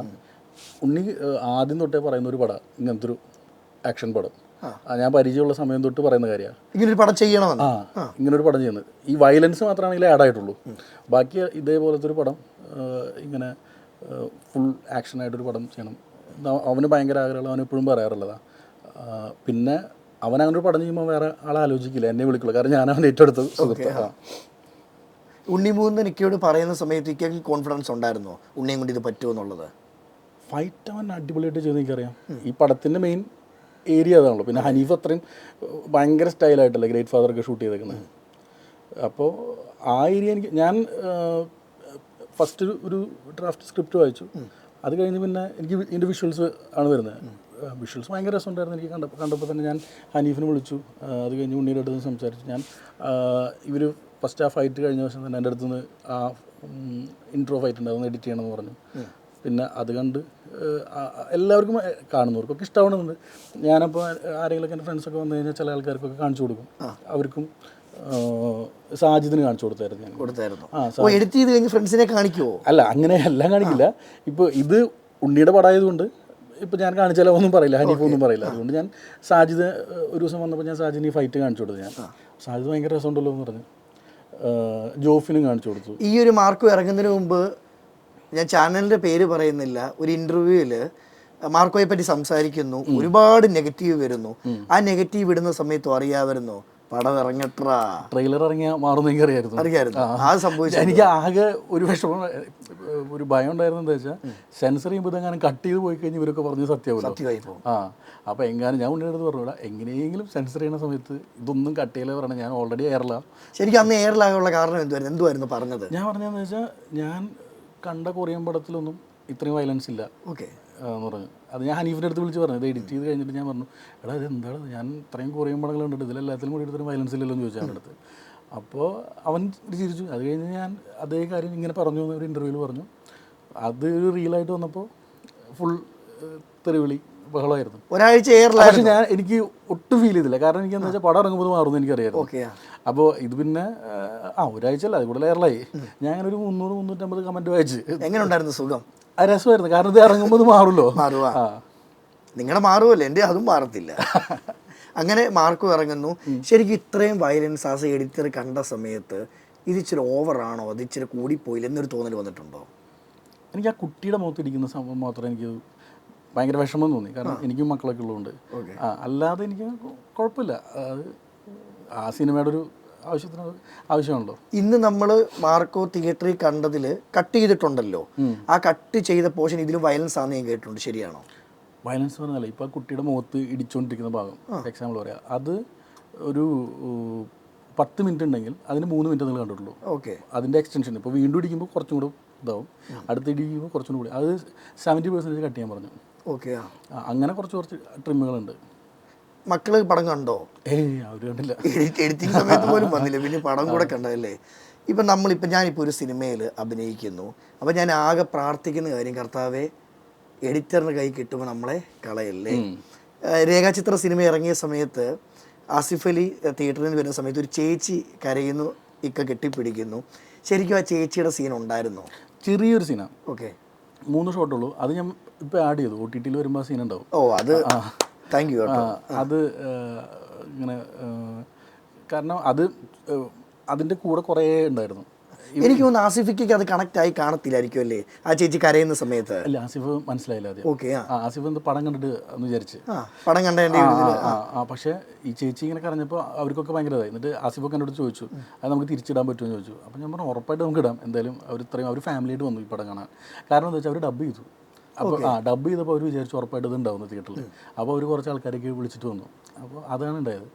ഉണ്ണി ആദ്യം തൊട്ടേ പറയുന്ന ഒരു പടം ഇങ്ങനത്തെ ഒരു ആക്ഷൻ പടം. ഞാൻ പരിചയമുള്ള സമയം തൊട്ട് പറയുന്ന കാര്യമാണ് ഇങ്ങനൊരു പടം ചെയ്യണമെന്ന്. ഇങ്ങനൊരു പടം ചെയ്യുന്നത്. ഈ വയലൻസ് മാത്രമാണെങ്കിൽ ആഡ് ആയിട്ടുള്ളൂ. ബാക്കി ഇതേപോലത്തെ ഒരു പടം ഇങ്ങനെ ഫുൾ ആക്ഷനായിട്ടൊരു പടം ചെയ്യണം. അവന് ഭയങ്കര ആഗ്രഹമുള്ള, അവൻ എപ്പോഴും പറയാറുള്ളതാണ്. പിന്നെ അവൻ അങ്ങനെ ഒരു പടം ചെയ്യുമ്പോൾ വേറെ ആളെ ആലോചിക്കില്ല, എന്നെ വിളിക്കുള്ളൂ. കാരണം ഞാൻ അവൻ ഏറ്റെടുത്ത് സുഹൃത്താണ്. ഉണ്ണിമൂന്ന് എനിക്കോട് പറയുന്ന സമയത്ത് എനിക്ക് കോൺഫിഡൻസ് ഉണ്ടായിരുന്നോ ഉണ്ണിയും കൊണ്ട് ഇത് പറ്റുമെന്നുള്ളത്? ഫൈറ്റ് അവൻ അടിപൊളിയായിട്ട് ചെയ്ത് എനിക്കറിയാം. ഈ പടത്തിൻ്റെ മെയിൻ ഏരിയ അതാണല്ലോ. പിന്നെ ഹനീഫ് അത്രയും ഭയങ്കര സ്റ്റൈലായിട്ടല്ലേ ഗ്രേറ്റ് ഫാദറൊക്കെ ഷൂട്ട് ചെയ്തേക്കുന്നത്. അപ്പോൾ ആ ഏരിയ ഞാൻ ഫസ്റ്റ് ഒരു ഡ്രാഫ്റ്റ് സ്ക്രിപ്റ്റ് വായിച്ചു. അത് കഴിഞ്ഞ് പിന്നെ എനിക്ക് ഇതിൻ്റെ വിഷ്വൽസ് ആണ് വരുന്നത്. വിഷ്വൽസ് ഭയങ്കര രസമുണ്ടായിരുന്നു. എനിക്ക് കണ്ടപ്പോൾ തന്നെ ഞാൻ ഹനീഫിനെ വിളിച്ചു. അത് കഴിഞ്ഞ് ഉണ്ണിയുടെ അടുത്ത് നിന്ന് സംസാരിച്ചു. ഞാൻ ഇവർ ഫസ്റ്റ് ആ ഫൈറ്റ് കഴിഞ്ഞ ദിവസം തന്നെ എൻ്റെ അടുത്ത് നിന്ന് ആ ഇൻട്രോ ഫൈറ്റ് ഉണ്ട്, അതൊന്ന് എഡിറ്റ് ചെയ്യണമെന്ന് പറഞ്ഞു. പിന്നെ അത് കണ്ട് എല്ലാവർക്കും കാണുന്നവർക്കൊക്കെ ഇഷ്ടമാവുന്നുണ്ട്. ഞാനപ്പോൾ ആരെങ്കിലുമൊക്കെ എൻ്റെ ഫ്രണ്ട്സൊക്കെ വന്നു കഴിഞ്ഞാൽ ചില ആൾക്കാർക്കൊക്കെ കാണിച്ചു കൊടുക്കും. അവർക്കും സാജിദിന് കാണിച്ചു കൊടുത്തായിരുന്നു. എഡിറ്റ് ചെയ്ത് കഴിഞ്ഞ് ഫ്രണ്ട്സിനെ കാണിക്കുമോ? അല്ല, അങ്ങനെ എല്ലാം കാണിക്കില്ല. ഇപ്പോൾ ഇത് ഉണ്ണിയുടെ പടമായതുകൊണ്ട് ഇപ്പോൾ ഞാൻ കാണിച്ചാലോ ഒന്നും പറയില്ല, ഹനീഫ് ഒന്നും പറയില്ല. അതുകൊണ്ട് ഞാൻ സാജിദ് ഒരു ദിവസം വന്നപ്പോൾ ഞാൻ സാജിന് ഈ ഫൈറ്റ് കാണിച്ചു കൊടുത്തു. ഞാൻ സാജിദ് ഭയങ്കര രസമുണ്ടല്ലോ എന്ന് പറഞ്ഞു. ജോഫിനും കാണിച്ചു കൊടുത്തു. ഈ ഒരു മാർക്ക് ഇറങ്ങുന്നതിന് മുമ്പ് ഞാൻ ചാനലിൻ്റെ പേര് പറയുന്നില്ല, ഒരു ഇൻ്റർവ്യൂവിൽ മാർക്കോയെ പറ്റി സംസാരിക്കുന്നു. ഒരുപാട് നെഗറ്റീവ് വരുന്നു. ആ നെഗറ്റീവ് ഇടുന്ന സമയത്തും അറിയാമായിരുന്നു പടം ഇറങ്ങട്ടാ, ട്രെയിലർ ഇറങ്ങിയാൽ മാറുന്ന എനിക്ക് അറിയായിരുന്നു. അത് സംഭവിച്ചു. എനിക്ക് ആകെ ഒരു വിഷമം, ഒരു ഭയം ഉണ്ടായിരുന്നു. എന്താ വെച്ചാൽ സെൻസർ ചെയ്യുമ്പോൾ ഇതെങ്ങാനും കട്ട് ചെയ്ത് പോയി കഴിഞ്ഞ് ഇവരൊക്കെ പറഞ്ഞ് സത്യമായി പോകും. അപ്പോൾ എങ്ങാനും ഞാൻ ഉണ്ണിയുടെ അടുത്ത് പറഞ്ഞൂടാ, എങ്ങനെയെങ്കിലും സെൻസർ ചെയ്യുന്ന സമയത്ത് ഇതൊന്നും കട്ട് ചെയ്യലേ പറഞ്ഞാൽ ഞാൻ ഓൾറെഡി എയറിലാണ്. ശരിക്കും അന്ന് എയറിലാകാനുള്ള കാരണം എന്തുവായിരുന്നു പറഞ്ഞത്? ഞാൻ പറഞ്ഞതെന്ന് വെച്ചാൽ ഞാൻ കണ്ട കൊറിയൻ പടത്തിലൊന്നും ഇത്രയും വയലൻസ് ഇല്ല എന്ന് പറഞ്ഞു. അത് ഞാൻ ഹനീഫിൻ്റെ അടുത്ത് വിളിച്ച് പറഞ്ഞു. ഇത് എഡിറ്റ് ചെയ്ത് കഴിഞ്ഞിട്ട് ഞാൻ പറഞ്ഞു, എടാ ഇത് എന്താണ്, ഞാൻ ഇത്രയും കൊറിയൻ പടങ്ങൾ കണ്ടിട്ട് ഇതിലെല്ലാത്തിലും കൂടി ഇത്രയും വയലൻസ് ഇല്ലല്ലോ എന്ന് ചോദിച്ചു അവൻ്റെ അടുത്ത്. അപ്പോൾ അവൻ ചിരിച്ചു. അത് കഴിഞ്ഞ് ഞാൻ അതേ കാര്യം ഇങ്ങനെ പറഞ്ഞു ഒരു ഇൻ്റർവ്യൂവിൽ പറഞ്ഞു. അത് ഒരു റീലായിട്ട് വന്നപ്പോൾ ഫുൾ തെറിവിളി ബഹളമായിരുന്നു. ഒരാഴ്ച പക്ഷേ എനിക്ക് ഒട്ടും ഫീൽ ചെയ്തില്ല. കാരണം എനിക്ക് എന്താ വെച്ചാൽ പടം ഇറങ്ങുമ്പോൾ മാറുമെന്ന് എനിക്കറിയായിരുന്നു. അപ്പോൾ ഇത് പിന്നെ ഒരാഴ്ച അല്ല, അത് കൂടുതൽ എയറിലായി. ഞാൻ അങ്ങനെ ഒരു 300-350 കമൻറ്റ് വായിച്ച്. എങ്ങനെ ഉണ്ടായിരുന്നു? സുഖം? അത് രസമായിരുന്നു. കാരണം ഇത് ഇറങ്ങുമ്പോൾ ഇത് മാറുമല്ലോ. നിങ്ങളുടെ മാറുമല്ലോ, എൻ്റെ അതും മാറത്തില്ല. അങ്ങനെ മാർക്കും ഇറങ്ങുന്നു. ശരിക്കും ഇത്രയും വയലൻസ് ആസ് എഡിറ്റർ കണ്ട സമയത്ത് ഇത് ഇച്ചിരി ഓവറാണോ, അത് ഇച്ചിരി കൂടിപ്പോയില്ല എന്നൊരു തോന്നൽ വന്നിട്ടുണ്ടോ? എനിക്ക് ആ കുട്ടിയുടെ മുഖത്തിരിക്കുന്ന സംഭവം മാത്രമേ എനിക്ക് ഭയങ്കര വിഷമം തോന്നി. കാരണം എനിക്കും മക്കളൊക്കെ ഉള്ളതുകൊണ്ട്. അല്ലാതെ എനിക്ക് കുഴപ്പമില്ല. അത് ആ സിനിമയുടെ ഒരു ആവശ്യമാണല്ലോ. ഇന്ന് നമ്മൾ മാർക്കോ തിയേറ്ററിൽ കണ്ടതിൽ കട്ട് ചെയ്തിട്ടുണ്ടല്ലോ. ആ കട്ട് ചെയ്ത പോർഷൻ ഇതിലും വയലൻസ് ആണെന്ന് ഞാൻ കേട്ടിട്ടുണ്ട്. ശരിയാണോ? വയലൻസ് പറഞ്ഞാൽ ഇപ്പോൾ ആ കുട്ടിയുടെ മുഖത്ത് ഇടിച്ചുകൊണ്ടിരിക്കുന്ന ഭാഗം എക്സാമ്പിൾ പറയാം. അത് ഒരു 10 മിനിറ്റ് ഉണ്ടെങ്കിൽ അതിന് 3 മിനിറ്റ് നിങ്ങൾ കണ്ടിട്ടുള്ളൂ. അതിൻ്റെ എക്സ്റ്റൻഷൻ ഇപ്പോൾ വീണ്ടും ഇടിക്കുമ്പോൾ കുറച്ചും കൂടെ ഇതാവും, അടുത്ത് ഇടിക്കുമ്പോൾ കുറച്ചും കൂടി. അത് 70% കട്ട് ചെയ്യാൻ പറഞ്ഞു. അങ്ങനെ കുറച്ച് ട്രിമ്മുകളുണ്ട്. മക്കള് പടം കണ്ടോ? അവർ കണ്ടില്ല. എഡിറ്റിംഗ് സമയത്ത് പോലും വന്നില്ല, പിന്നെ പടം കൂടെ കണ്ടതല്ലേ. ഇപ്പം ഞാനിപ്പോൾ ഒരു സിനിമയിൽ അഭിനയിക്കുന്നു. അപ്പം ഞാൻ ആകെ പ്രാർത്ഥിക്കുന്ന കാര്യം, കർത്താവേ എഡിറ്ററിന് കൈ കിട്ടുമ്പോൾ നമ്മളെ കളയല്ലേ. രേഖാചിത്ര സിനിമ ഇറങ്ങിയ സമയത്ത് ആസിഫ് അലി തിയേറ്ററിൽ നിന്ന് വരുന്ന സമയത്ത് ഒരു ചേച്ചി കരയുന്നു, കെട്ടിപ്പിടിക്കുന്നു. ശരിക്കും ആ ചേച്ചിയുടെ സീൻ ഉണ്ടായിരുന്നോ? ചെറിയൊരു സീനാണ്. 3 ഷോട്ടുള്ളൂ. അത് ഞാൻ ഇപ്പോൾ ആഡ് ചെയ്തു. OTT വരുമ്പോൾ ആ സീൻ ഉണ്ടാവും. അത് താങ്ക് യു. അത് ഇങ്ങനെ കാരണം അതിൻ്റെ കൂടെ കുറേ ഉണ്ടായിരുന്നു. എനിക്ക് തോന്നുന്നു ആസിഫിക്ക് അത് കണക്ട് ആയി കാണത്തില്ലായിരിക്കും അല്ലേ ആ ചേച്ചി കരയുന്ന സമയത്ത്? അല്ല, ആസിഫ് മനസ്സിലായില്ല ആദ്യം. ആസിഫ് എന്ത് പടം കണ്ടിട്ട് എന്ന് വിചാരിച്ച് പടം കണ്ട. പക്ഷേ ഈ ചേച്ചി ഇങ്ങനെ കരഞ്ഞപ്പോൾ അവർക്കൊക്കെ ഭയങ്കര ഇതായി. എന്നിട്ട് ആസിഫൊക്കെ എന്നോട് ചോദിച്ചു, അത് നമുക്ക് തിരിച്ചിടാൻ പറ്റുമോ എന്ന് ചോദിച്ചു. അപ്പോൾ ഞാൻ പറഞ്ഞു ഉറപ്പായിട്ട് നമുക്ക് ഇടാം. എന്തായാലും അവർ ഫാമിലിയായിട്ട് വന്നു ഈ പടം കാണാൻ. കാരണം എന്താ വെച്ചാൽ അവർ ഡബ് ചെയ്തു. അപ്പോൾ ഡബ് ചെയ്തപ്പോൾ അവർ വിചാരിച്ചു ഉറപ്പായിട്ട് ഇത് ഉണ്ടാവുന്നു തിയേറ്ററിൽ. അപ്പോൾ അവർ കുറച്ച് ആൾക്കാരൊക്കെ വിളിച്ചിട്ട് വന്നു. അപ്പോൾ അതാണ് ഉണ്ടായത്.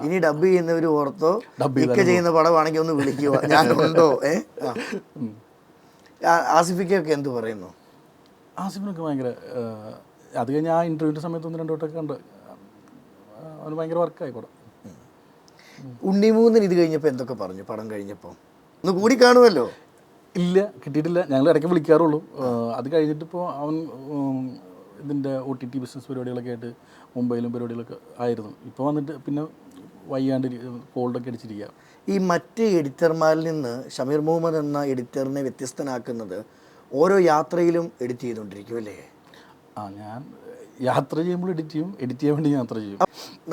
ഇനി ഡബ് ചെയ്യുന്നവർ ഓർത്തോ, ഡബ് ചെയ്യുന്ന പടമാണെങ്കിൽ ഒന്ന് വിളിക്കുക, ഞാനുണ്ടോ. ആസിഫിക്കൊക്കെ എന്ത് പറയുന്നു? ആസിഫിനൊക്കെ ഭയങ്കര അത് കഴിഞ്ഞ് ആ ഇൻ്റർവ്യൂവിൻ്റെ സമയത്ത് 1-2 വട്ടമൊക്കെ കണ്ട് അവന് ഭയങ്കര വർക്കായി പടം. ഉണ്ണിമൂന്നിന് ഇത് കഴിഞ്ഞപ്പോൾ എന്തൊക്കെ പറഞ്ഞു? പടം കഴിഞ്ഞപ്പോൾ ഒന്ന് കൂടി കാണുമല്ലോ. ഇല്ല, കിട്ടിയിട്ടില്ല. ഞങ്ങൾ ഇടയ്ക്ക് വിളിക്കാറുള്ളൂ. അത് കഴിഞ്ഞിട്ടിപ്പോൾ അവൻ ഇതിൻ്റെ OTT ബിസിനസ് പരിപാടികളൊക്കെ ആയിട്ട് മുംബൈയിലും പരിപാടികളൊക്കെ ആയിരുന്നു. ഇപ്പോൾ വന്നിട്ട് പിന്നെ വയ്യാണ്ട് കോൾഡൊക്കെ അടിച്ചിരിക്കുക. ഈ മറ്റ് എഡിറ്റർമാരിൽ നിന്ന് ഷമീർ മുഹമ്മദ് എന്ന എഡിറ്ററിനെ വ്യത്യസ്തനാക്കുന്നത് ഓരോ യാത്രയിലും എഡിറ്റ് ചെയ്തുകൊണ്ടിരിക്കും അല്ലേ? ഞാൻ യാത്ര ചെയ്യുമ്പോൾ എഡിറ്റ് ചെയ്യും, എഡിറ്റ് ചെയ്യാൻ വേണ്ടി യാത്ര ചെയ്യും.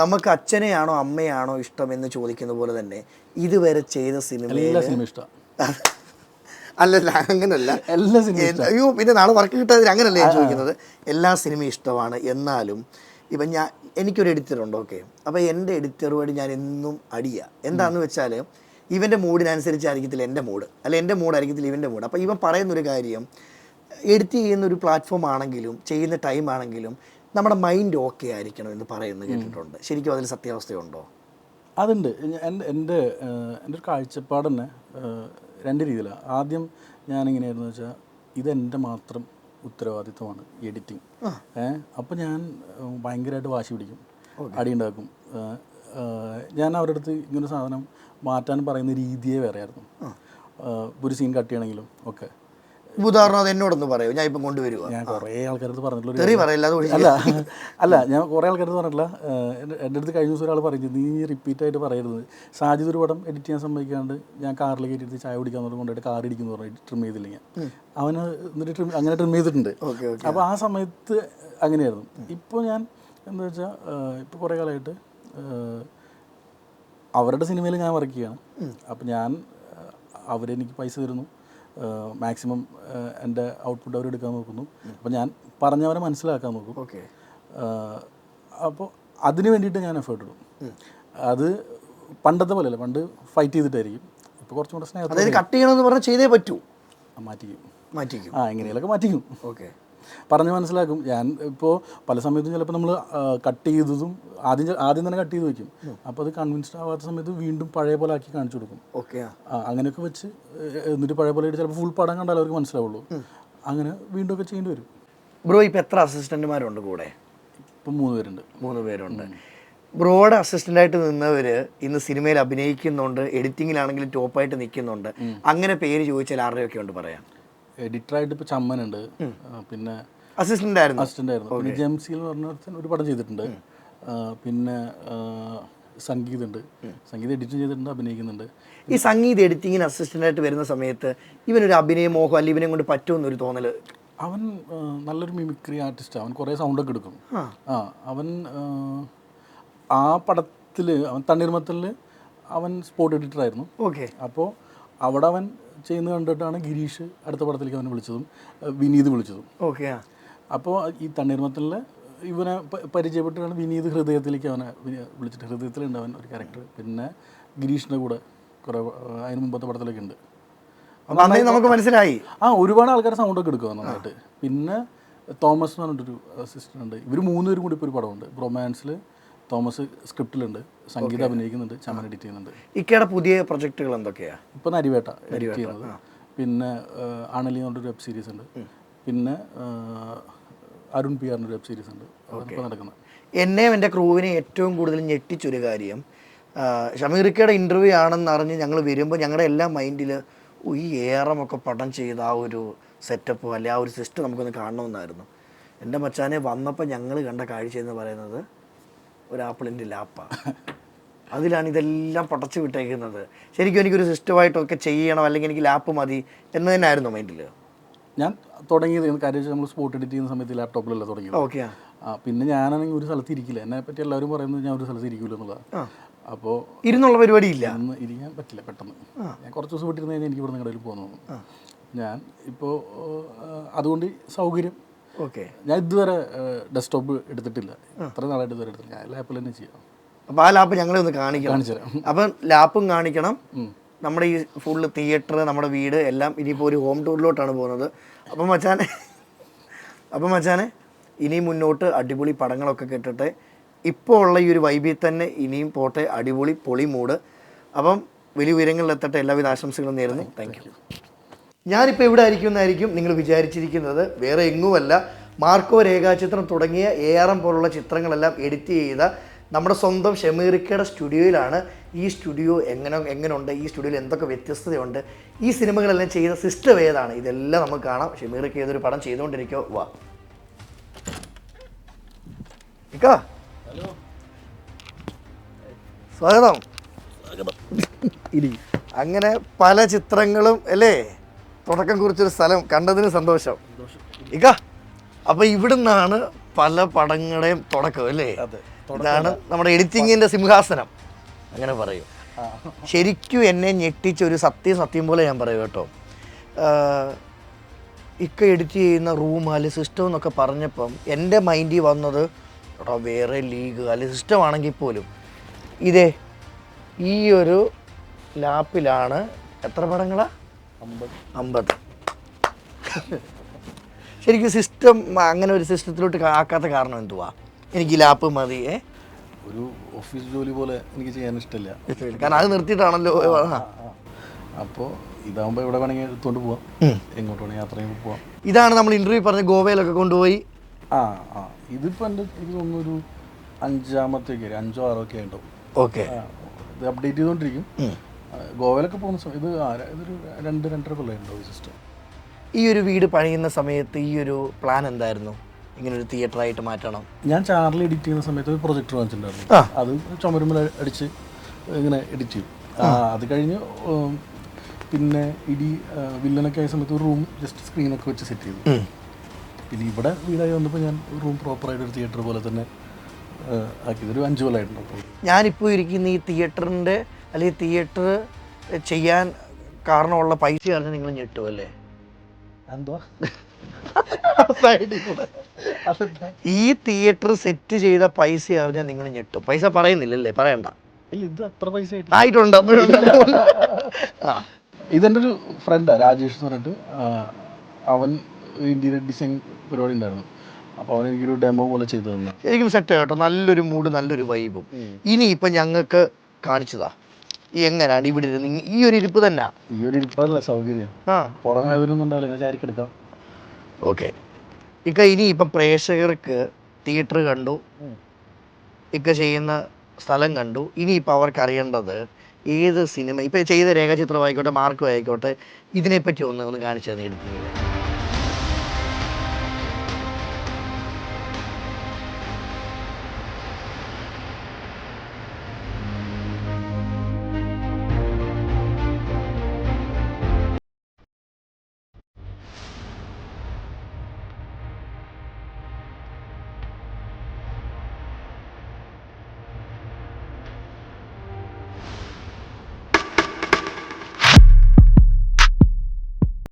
നമുക്ക് അച്ഛനെയാണോ അമ്മയാണോ ഇഷ്ടം എന്ന് ചോദിക്കുന്ന പോലെ തന്നെ ഇതുവരെ ചെയ്ത എല്ലാ സിനിമ സിനിമ ഇഷ്ടമാണ്. അല്ലല്ല, അങ്ങനല്ല. എല്ലാ സിനിമ അയ്യോ, പിന്നെ നാളെ വർക്ക് കിട്ടാതിന് അങ്ങനല്ല ഞാൻ ചോദിക്കുന്നത്. എല്ലാ സിനിമയും ഇഷ്ടമാണ്. എന്നാലും ഇപ്പം എനിക്കൊരു എഡിറ്ററുണ്ട്, ഓക്കെ. അപ്പോൾ എൻ്റെ എഡിറ്ററുമായിട്ട് ഞാൻ എന്നും അടിയാണ്. എന്താണെന്ന് വെച്ചാൽ ഇവൻ്റെ മൂഡിനനുസരിച്ചായിരിക്കത്തില്ല എൻ്റെ മൂഡ്, അല്ല എൻ്റെ മൂഡായിരിക്കത്തില്ല ഇവൻ്റെ മൂഡ്. അപ്പോൾ ഇവൻ പറയുന്നൊരു കാര്യം, എഡിറ്റ് ചെയ്യുന്നൊരു പ്ലാറ്റ്ഫോം ആണെങ്കിലും ചെയ്യുന്ന ടൈം ആണെങ്കിലും നമ്മുടെ മൈൻഡ് ഓക്കെ ആയിരിക്കണം എന്ന് പറയുന്നത് കേട്ടിട്ടുണ്ട്. ശരിക്കും അതിൽ സത്യാവസ്ഥയുണ്ടോ? അതുണ്ട്. എൻ്റെ ഒരു കാഴ്ചപ്പാട് തന്നെ രണ്ട് രീതിയിലാണ്. ആദ്യം ഞാനിങ്ങനെയായിരുന്നു വെച്ചാൽ ഇതെൻ്റെ മാത്രം ഉത്തരവാദിത്വമാണ് എഡിറ്റിങ്. അപ്പോൾ ഞാൻ ഭയങ്കരമായിട്ട് വാശി പിടിക്കും, അടിയുണ്ടാക്കും. ഞാൻ അവരുടെ അടുത്ത് ഇങ്ങനൊരു സാധനം മാറ്റാൻ പറയുന്ന രീതിയേ വേറെ ആയിരുന്നു. ഒരു സീൻ കട്ട് ചെയ്യണമെങ്കിലും ഒക്കെ. ഉദാഹരണം അത് എന്നോടൊന്ന് പറയൂ, ഞാൻ ഇപ്പം കൊണ്ടുവരുക. ഞാൻ കുറേ ആൾക്കാരടുത്ത് പറഞ്ഞിട്ടുള്ള ഞാൻ കുറേ ആൾക്കാരടുത്ത് പറഞ്ഞിട്ടില്ല. എൻ്റെ അടുത്ത് കഴിഞ്ഞ ദിവസം ഒരാൾ പറഞ്ഞു, നീ റിപ്പീറ്റായിട്ട് പറയരുത്. സാജിദ് ഒരു പടം എഡിറ്റ് ചെയ്യാൻ സമ്മതിക്കാണ്ട് ഞാൻ കാറിൽ കയറ്റിയിട്ട് ചായ കുടിക്കാൻ കൊണ്ടുപോയിട്ട് കാർ ഇടിക്കുന്നു പറഞ്ഞു ട്രിം ചെയ്തില്ലെങ്കിൽ. അവന് എന്നിട്ട് അങ്ങനെ ട്രിം ചെയ്തിട്ടുണ്ട്. അപ്പോൾ ആ സമയത്ത് അങ്ങനെയായിരുന്നു. ഇപ്പോൾ ഞാൻ എന്താ വെച്ചാൽ ഇപ്പോൾ കുറേ കാലമായിട്ട് അവരുടെ സിനിമയിൽ ഞാൻ വർക്ക് ചെയ്യാണ്. അപ്പോൾ ഞാൻ അവരെനിക്ക് പൈസ തരുന്നു, മാക്സിമം എൻ്റെ ഔട്ട്പുട്ട് അവരെടുക്കാൻ നോക്കുന്നു. അപ്പോൾ ഞാൻ പറഞ്ഞവരെ മനസ്സിലാക്കാൻ നോക്കും. അപ്പോൾ അതിന് വേണ്ടിയിട്ട് ഞാൻ എഫേർട്ട് ഇടും. അത് പണ്ടത്തെ പോലെയല്ല, പണ്ട് ഫൈറ്റ് ചെയ്തിട്ടായിരിക്കും. ഇപ്പോൾ കുറച്ചും കൂടെ സ്നേഹം. കട്ട് ചെയ്യണമെന്ന് പറഞ്ഞാൽ ചെയ്തേ പറ്റൂ, മാറ്റിക്കും. എങ്ങനെയൊക്കെ മാറ്റിക്കും. ഓക്കെ, പറഞ്ഞ് മനസ്സിലാക്കും. ഞാൻ ഇപ്പോൾ പല സമയത്തും ചിലപ്പോൾ നമ്മൾ കട്ട് ചെയ്തതും ആദ്യം തന്നെ കട്ട് ചെയ്ത് വയ്ക്കും. അപ്പോൾ അത് കൺവിൻസ്ഡ് ആവാത്ത സമയത്ത് വീണ്ടും പഴയ പോലെ ആക്കി കാണിച്ചു കൊടുക്കും. ഓക്കെ, അങ്ങനെയൊക്കെ വെച്ച് എന്നിട്ട് പഴയ പോലെ ചിലപ്പോൾ ഫുൾ പടം കണ്ടാൽ അവർക്ക് മനസ്സിലാവുള്ളൂ. അങ്ങനെ വീണ്ടും ഒക്കെ ചെയ്യേണ്ടി വരും. ബ്രോ ഇപ്പോൾ എത്ര അസിസ്റ്റന്റുമാരുണ്ട് കൂടെ? ഇപ്പം 3 പേരുണ്ട്. ബ്രോയുടെ അസിസ്റ്റൻ്റായിട്ട് നിന്നവർ ഇന്ന് സിനിമയിൽ അഭിനയിക്കുന്നുണ്ട്, എഡിറ്റിങ്ങിലാണെങ്കിലും ടോപ്പായിട്ട് നിൽക്കുന്നുണ്ട്. അങ്ങനെ പേര് ചോദിച്ചാൽ ആരുടെയൊക്കെ ഉണ്ട് പറയാം? എഡിറ്ററായിട്ട് ഇപ്പോൾ ചമ്മനുണ്ട്, പിന്നെ അസിസ്റ്റൻ്റ് ആയിരുന്നു. പിന്നെ ജെംസി എന്ന് പറഞ്ഞ ഒരു പടം ചെയ്തിട്ടുണ്ട്. പിന്നെ സംഗീതമുണ്ട്, സംഗീതം എഡിറ്റ് ചെയ്തിട്ടുണ്ട്, അഭിനയിക്കുന്നുണ്ട്. ഈ സംഗീത എഡിറ്റിങ്ങിന് അസിസ്റ്റൻ്റായിട്ട് വരുന്ന സമയത്ത് ഇവനൊരു അഭിനയമോഹം അല്ലെങ്കിൽ ഇവനെ കൊണ്ട് പറ്റുമെന്നൊരു തോന്നൽ? അവൻ നല്ലൊരു മിമിക്രി ആർട്ടിസ്റ്റാണ്. അവൻ കുറേ സൗണ്ടൊക്കെ എടുക്കും. അവൻ ആ പടത്തിൽ അവൻ തണ്ണീർമത്തലിൽ അവൻ സ്പോട്ട് എഡിറ്ററായിരുന്നു. ഓക്കെ. അപ്പോൾ അവിടെ അവൻ ചെയ്യുന്നത് കണ്ടിട്ടാണ് ഗിരീഷ് അടുത്ത പടത്തിലേക്ക് അവനെ വിളിച്ചതും വിനീത് വിളിച്ചതും. ഓക്കെ. അപ്പോൾ ഈ തണ്ണീർമത്തലിൽ ഇവനെ പരിചയപ്പെട്ടിട്ടാണ് വിനീത് ഹൃദയത്തിലേക്ക് അവനെ വിളിച്ചിട്ട്, ഹൃദയത്തിലുണ്ട് അവൻ ഒരു ക്യാരക്ടർ. പിന്നെ ഗിരീഷിൻ്റെ കൂടെ കുറേ അതിന് മുമ്പത്തെ പടത്തിലൊക്കെ ഉണ്ട്. നമുക്ക് മനസ്സിലായി. ഒരുപാട് ആൾക്കാർ സൗണ്ടൊക്കെ എടുക്കുക നന്നായിട്ട്. പിന്നെ തോമസ് എന്ന് പറഞ്ഞിട്ടൊരു അസിസ്റ്റൻ്റ് ഉണ്ട്. ഇവർ 3 പേരും കൂടി ഇപ്പോൾ ഒരു പടമുണ്ട് റൊമാൻസിൽ. തോമസ് സ്ക്രിപ്റ്റിലുണ്ട്, സംഗീതം അഭിനയിക്കുന്നുണ്ട്, ചമൻ എഡിറ്റ് ചെയ്യുന്നുണ്ട്. ഇക്കയുടെ പുതിയ പ്രൊജക്റ്റുകൾ എന്തൊക്കെയാണ്? ഇപ്പോൾ നരിവേട്ട എഡിറ്റ് ചെയ്യുന്നത്. പിന്നെ ആണലി എന്ന് പറഞ്ഞൊരു വെബ് സീരീസ് ഉണ്ട്. പിന്നെ അരുൺ പി ആറിൻ്റെ വെബ് സീരീസ് ഉണ്ട്. ഇപ്പോൾ നടക്കുന്നത്. എന്നെയും എൻ്റെ ക്രൂവിനെ ഏറ്റവും കൂടുതൽ ഞെട്ടിച്ചൊരു കാര്യം, ഷമീറിക്കയുടെ ഇൻ്റർവ്യൂ ആണെന്ന് അറിഞ്ഞ് ഞങ്ങൾ വരുമ്പോൾ ഞങ്ങളുടെ എല്ലാ മൈൻഡിൽ ഈ ഏറമൊക്കെ പടം ചെയ്ത ആ ഒരു സെറ്റപ്പോ അല്ലെ ആ ഒരു സിസ്റ്റം നമുക്കൊന്ന് കാണണമെന്നായിരുന്നു. എൻ്റെ മച്ചാനെ വന്നപ്പോൾ ഞങ്ങൾ കണ്ട കാഴ്ച എന്ന് പറയുന്നത് ഒരു ആപ്പിളിൻ്റെ ലാപ്പാണ്. അതിലാണ് ഇതെല്ലാം പടച്ചു വിട്ടേക്കുന്നത്. ശരിക്കും എനിക്കൊരു സിസ്റ്റമായിട്ടൊക്കെ ചെയ്യണം, അല്ലെങ്കിൽ എനിക്ക് ലാപ്പ് മതി എന്ന് തന്നെ ആയിരുന്നു മൈൻഡിൽ. ഞാൻ തുടങ്ങിയത് കാര്യം നമ്മൾ സ്പോട്ട് എഡിറ്റ് ചെയ്യുന്ന സമയത്ത് ലാപ്ടോപ്പിലല്ല തുടങ്ങിയത്. ഓക്കെ. പിന്നെ ഞാനാണെങ്കിൽ ഒരു സ്ഥലത്ത് ഇരിക്കില്ല. എന്നെ പറ്റി എല്ലാവരും പറയുന്നത് ഞാൻ ഒരു സ്ഥലത്ത് ഇരിക്കില്ല എന്നുള്ളതാണ്. അപ്പോൾ ഇരുന്നുള്ള പരിപാടി ഇല്ല, ഇരിക്കാൻ പറ്റില്ല പെട്ടെന്ന്. ഞാൻ കുറച്ച് ദിവസം വീട്ടിൽ നിന്ന് കഴിഞ്ഞാൽ എനിക്ക് ഇവിടുന്ന് കടയിൽ പോകുന്നു. ഞാൻ ഇപ്പോൾ അതുകൊണ്ട് സൗകര്യം. ഓക്കെ. ഞാൻ ഇതുവരെ ഡെസ്ക്ടോപ്പ് എടുത്തിട്ടില്ല, ഇത്ര നാളായിട്ട് ഇതുവരെ എടുത്തില്ല. ഞാൻ ലാപ്പിൽ തന്നെ ചെയ്യാം. അപ്പോൾ ആ ലാപ്പ് ഞങ്ങളെ ഒന്ന് കാണിക്കണം. അപ്പം ലാപ്പും കാണിക്കണം. നമ്മുടെ ഈ ഫുള്ള് തിയേറ്റർ, നമ്മുടെ വീട് എല്ലാം ഇനിയിപ്പോൾ ഒരു ഹോം ടൂറിലോട്ടാണ് പോകുന്നത്. അപ്പം മച്ചാനെ ഇനി മുന്നോട്ട് അടിപൊളി പടങ്ങളൊക്കെ കേട്ടിട്ട് ഇപ്പോൾ ഉള്ള ഈ ഒരു വൈബിൽ തന്നെ ഇനിയും പോട്ടെ, അടിപൊളി പൊളി മൂഡ്. അപ്പം വലിയ ഉയരങ്ങളിലെത്തട്ടെ. എല്ലാവിധ ആശംസകളും നേരുന്നു. Thank you. ഞാനിപ്പോൾ ഇവിടെ ആയിരിക്കുമെന്നായിരിക്കും നിങ്ങൾ വിചാരിച്ചിരിക്കുന്നത്. വേറെ എങ്ങുമല്ല, മാർക്കോ രേഖാചിത്രം തുടങ്ങിയ ARM പോലുള്ള ചിത്രങ്ങളെല്ലാം എഡിറ്റ് ചെയ്ത നമ്മുടെ സ്വന്തം ഷമീറിക്കയുടെ സ്റ്റുഡിയോയിലാണ്. ഈ സ്റ്റുഡിയോ എങ്ങനെയുണ്ട്, ഈ സ്റ്റുഡിയോയിൽ എന്തൊക്കെ വ്യത്യസ്തതയുണ്ട്, ഈ സിനിമകളെല്ലാം ചെയ്ത സിസ്റ്റം ഏതാണ്, ഇതെല്ലാം നമുക്ക് കാണാം. ഷമീറിക്ക ഏതൊരു പടം ചെയ്തുകൊണ്ടിരിക്കോ. വാ സ്വാഗതം. ഇരി. അങ്ങനെ പല ചിത്രങ്ങളും അല്ലേ തുടക്കം കുറിച്ചൊരു സ്ഥലം കണ്ടതിന് സന്തോഷം. ഇക്ക അപ്പൊ ഇവിടുന്നാണ് പല പടങ്ങളുടെയും തുടക്കം അല്ലേ? ഇതാണ് നമ്മുടെ എഡിറ്റിങ്ങിന്റെ സിംഹാസനം അങ്ങനെ പറയും. ശരിക്കും എന്നെ ഞെട്ടിച്ച ഒരു സത്യം പോലെ ഞാൻ പറയും കേട്ടോ. ഇക്ക എഡിറ്റ് ചെയ്യുന്ന റൂം അല്ലെ സിസ്റ്റം എന്നൊക്കെ പറഞ്ഞപ്പം എൻ്റെ മൈൻഡിൽ വന്നത് എടാ വേറെ ലീഗ് അല്ലെ സിസ്റ്റം ആണെങ്കിൽ പോലും ഇതേ ഈ ഒരു ലാപ്പിലാണ് എത്ര പടങ്ങളാ? 50. ശരിക്കും സിസ്റ്റം അങ്ങനെ ഒരു സിസ്റ്റത്തിലോട്ട് ആക്കാത്ത കാരണം എന്തുവാ? എനിക്ക് ലാപ്പ് മതി. ഒരു ഓഫീസ് ജോലി പോലെ എനിക്ക് ചെയ്യാൻ ഇഷ്ടമില്ല. കാരണം അത് നിർത്തിയിട്ടാണല്ലോ. അപ്പോൾ ഇതാകുമ്പോൾ എവിടെ വേണമെങ്കിൽ എടുത്തുകൊണ്ട് പോവാം, എങ്ങോട്ട് വേണമെങ്കിൽ യാത്ര ചെയ്യുമ്പോൾ പോവാം. ഇതാണ് നമ്മൾ ഇൻ്റർവ്യൂ പറഞ്ഞ ഗോവയിലൊക്കെ കൊണ്ടുപോയി. ഇതിപ്പോൾ എൻ്റെ എനിക്ക് തോന്നുന്നു ഒരു 5-ആമത്തേക്ക് 5 or 6 ഒക്കെ ഉണ്ടാവും. ഓക്കെ, ഇത് അപ്ഡേറ്റ് ചെയ്തുകൊണ്ടിരിക്കും. ഗോവയിലൊക്കെ പോകുന്ന സമയം ഇതൊരു 2-2.5 കൊല്ലം ഉണ്ടാവും ഈ സിസ്റ്റം. ഈ ഒരു വീട് പണിയുന്ന സമയത്ത് ഈ ഒരു പ്ലാൻ എന്തായിരുന്നു? ഇങ്ങനൊരു തിയേറ്ററായിട്ട് മാറ്റണം. ഞാൻ ചാനൽ എഡിറ്റ് ചെയ്യുന്ന സമയത്ത് ഒരു പ്രൊജക്ടർ വാങ്ങിച്ചിട്ടുണ്ടായിരുന്നു. അത് ചുമരുമ്പിൽ അടിച്ച് ഇങ്ങനെ എഡിറ്റ് ചെയ്യും. അത് കഴിഞ്ഞ് പിന്നെ വില്ലനൊക്കെ ആയ സമയത്ത് ഒരു റൂം ജസ്റ്റ് സ്ക്രീനൊക്കെ വെച്ച് സെറ്റ് ചെയ്തു. പിന്നെ ഇവിടെ വീടായി വന്നപ്പോൾ ഞാൻ റൂം പ്രോപ്പറായിട്ട് ഒരു തിയേറ്റർ പോലെ തന്നെ ആക്കിയത്. ഒരു 5 കൊല്ലമായിട്ടുണ്ടാവും. ഞാനിപ്പോൾ ഇരിക്കുന്ന ഈ തിയേറ്ററിൻ്റെ അല്ലെങ്കിൽ തിയേറ്റർ ചെയ്യാൻ കാരണമുള്ള പൈസ അറിഞ്ഞ് നിങ്ങൾ ഞെട്ടുമല്ലേ? എന്തുവാ ഈ തിയേറ്റർ സെറ്റ് ചെയ്ത പൈസ അറിഞ്ഞാൽ നിങ്ങൾ ഞെട്ടും. പൈസ പറയുന്നില്ലല്ലേ? പറയണ്ട. ഇത് അത്ര പൈസ ആയിട്ടുണ്ട്. ഇതെൻ്റെ ഒരു ഫ്രണ്ടാണ് രാജേഷ് എന്ന് പറഞ്ഞിട്ട്. അവൻ ഇന്റീരിയർ ഡിസൈൻ പരിപാടി ഉണ്ടായിരുന്നു. അപ്പോൾ അവൻ എനിക്കൊരു ഡെമോ പോലെ ചെയ്തു തന്നെ. ശരിക്കും സെറ്റ് കേട്ടോ. നല്ലൊരു മൂഡ്, നല്ലൊരു വൈബും. ഇനി ഇപ്പം ഞങ്ങൾക്ക് കാണിച്ചതാ എങ്ങനെയാണ് ഇവിടെ ഇരുന്ന് ഈ ഒരു ഇരിപ്പ് തന്നെ. ഈ ഒരു ഇരിപ്പല്ല സൗകര്യം. പുറമെ അതിനൊന്നും ഉണ്ടാവില്ല, ചാരിക്കെടുക്കാം. ഓക്കെ ഇക്ക, ഇനി ഇപ്പം പ്രേക്ഷകർക്ക് തിയേറ്റർ കണ്ടു, ഇക്ക ചെയ്യുന്ന സ്ഥലം കണ്ടു. ഇനിയിപ്പോൾ അവർക്ക് അറിയേണ്ടത് ഏത് സിനിമ ഇപ്പം ചെയ്ത രേഖാചിത്രമായിക്കോട്ടെ മാർക്കും ആയിക്കോട്ടെ ഇതിനെപ്പറ്റി ഒന്ന് കാണിച്ചു തന്നെ എടുക്കുന്നത്.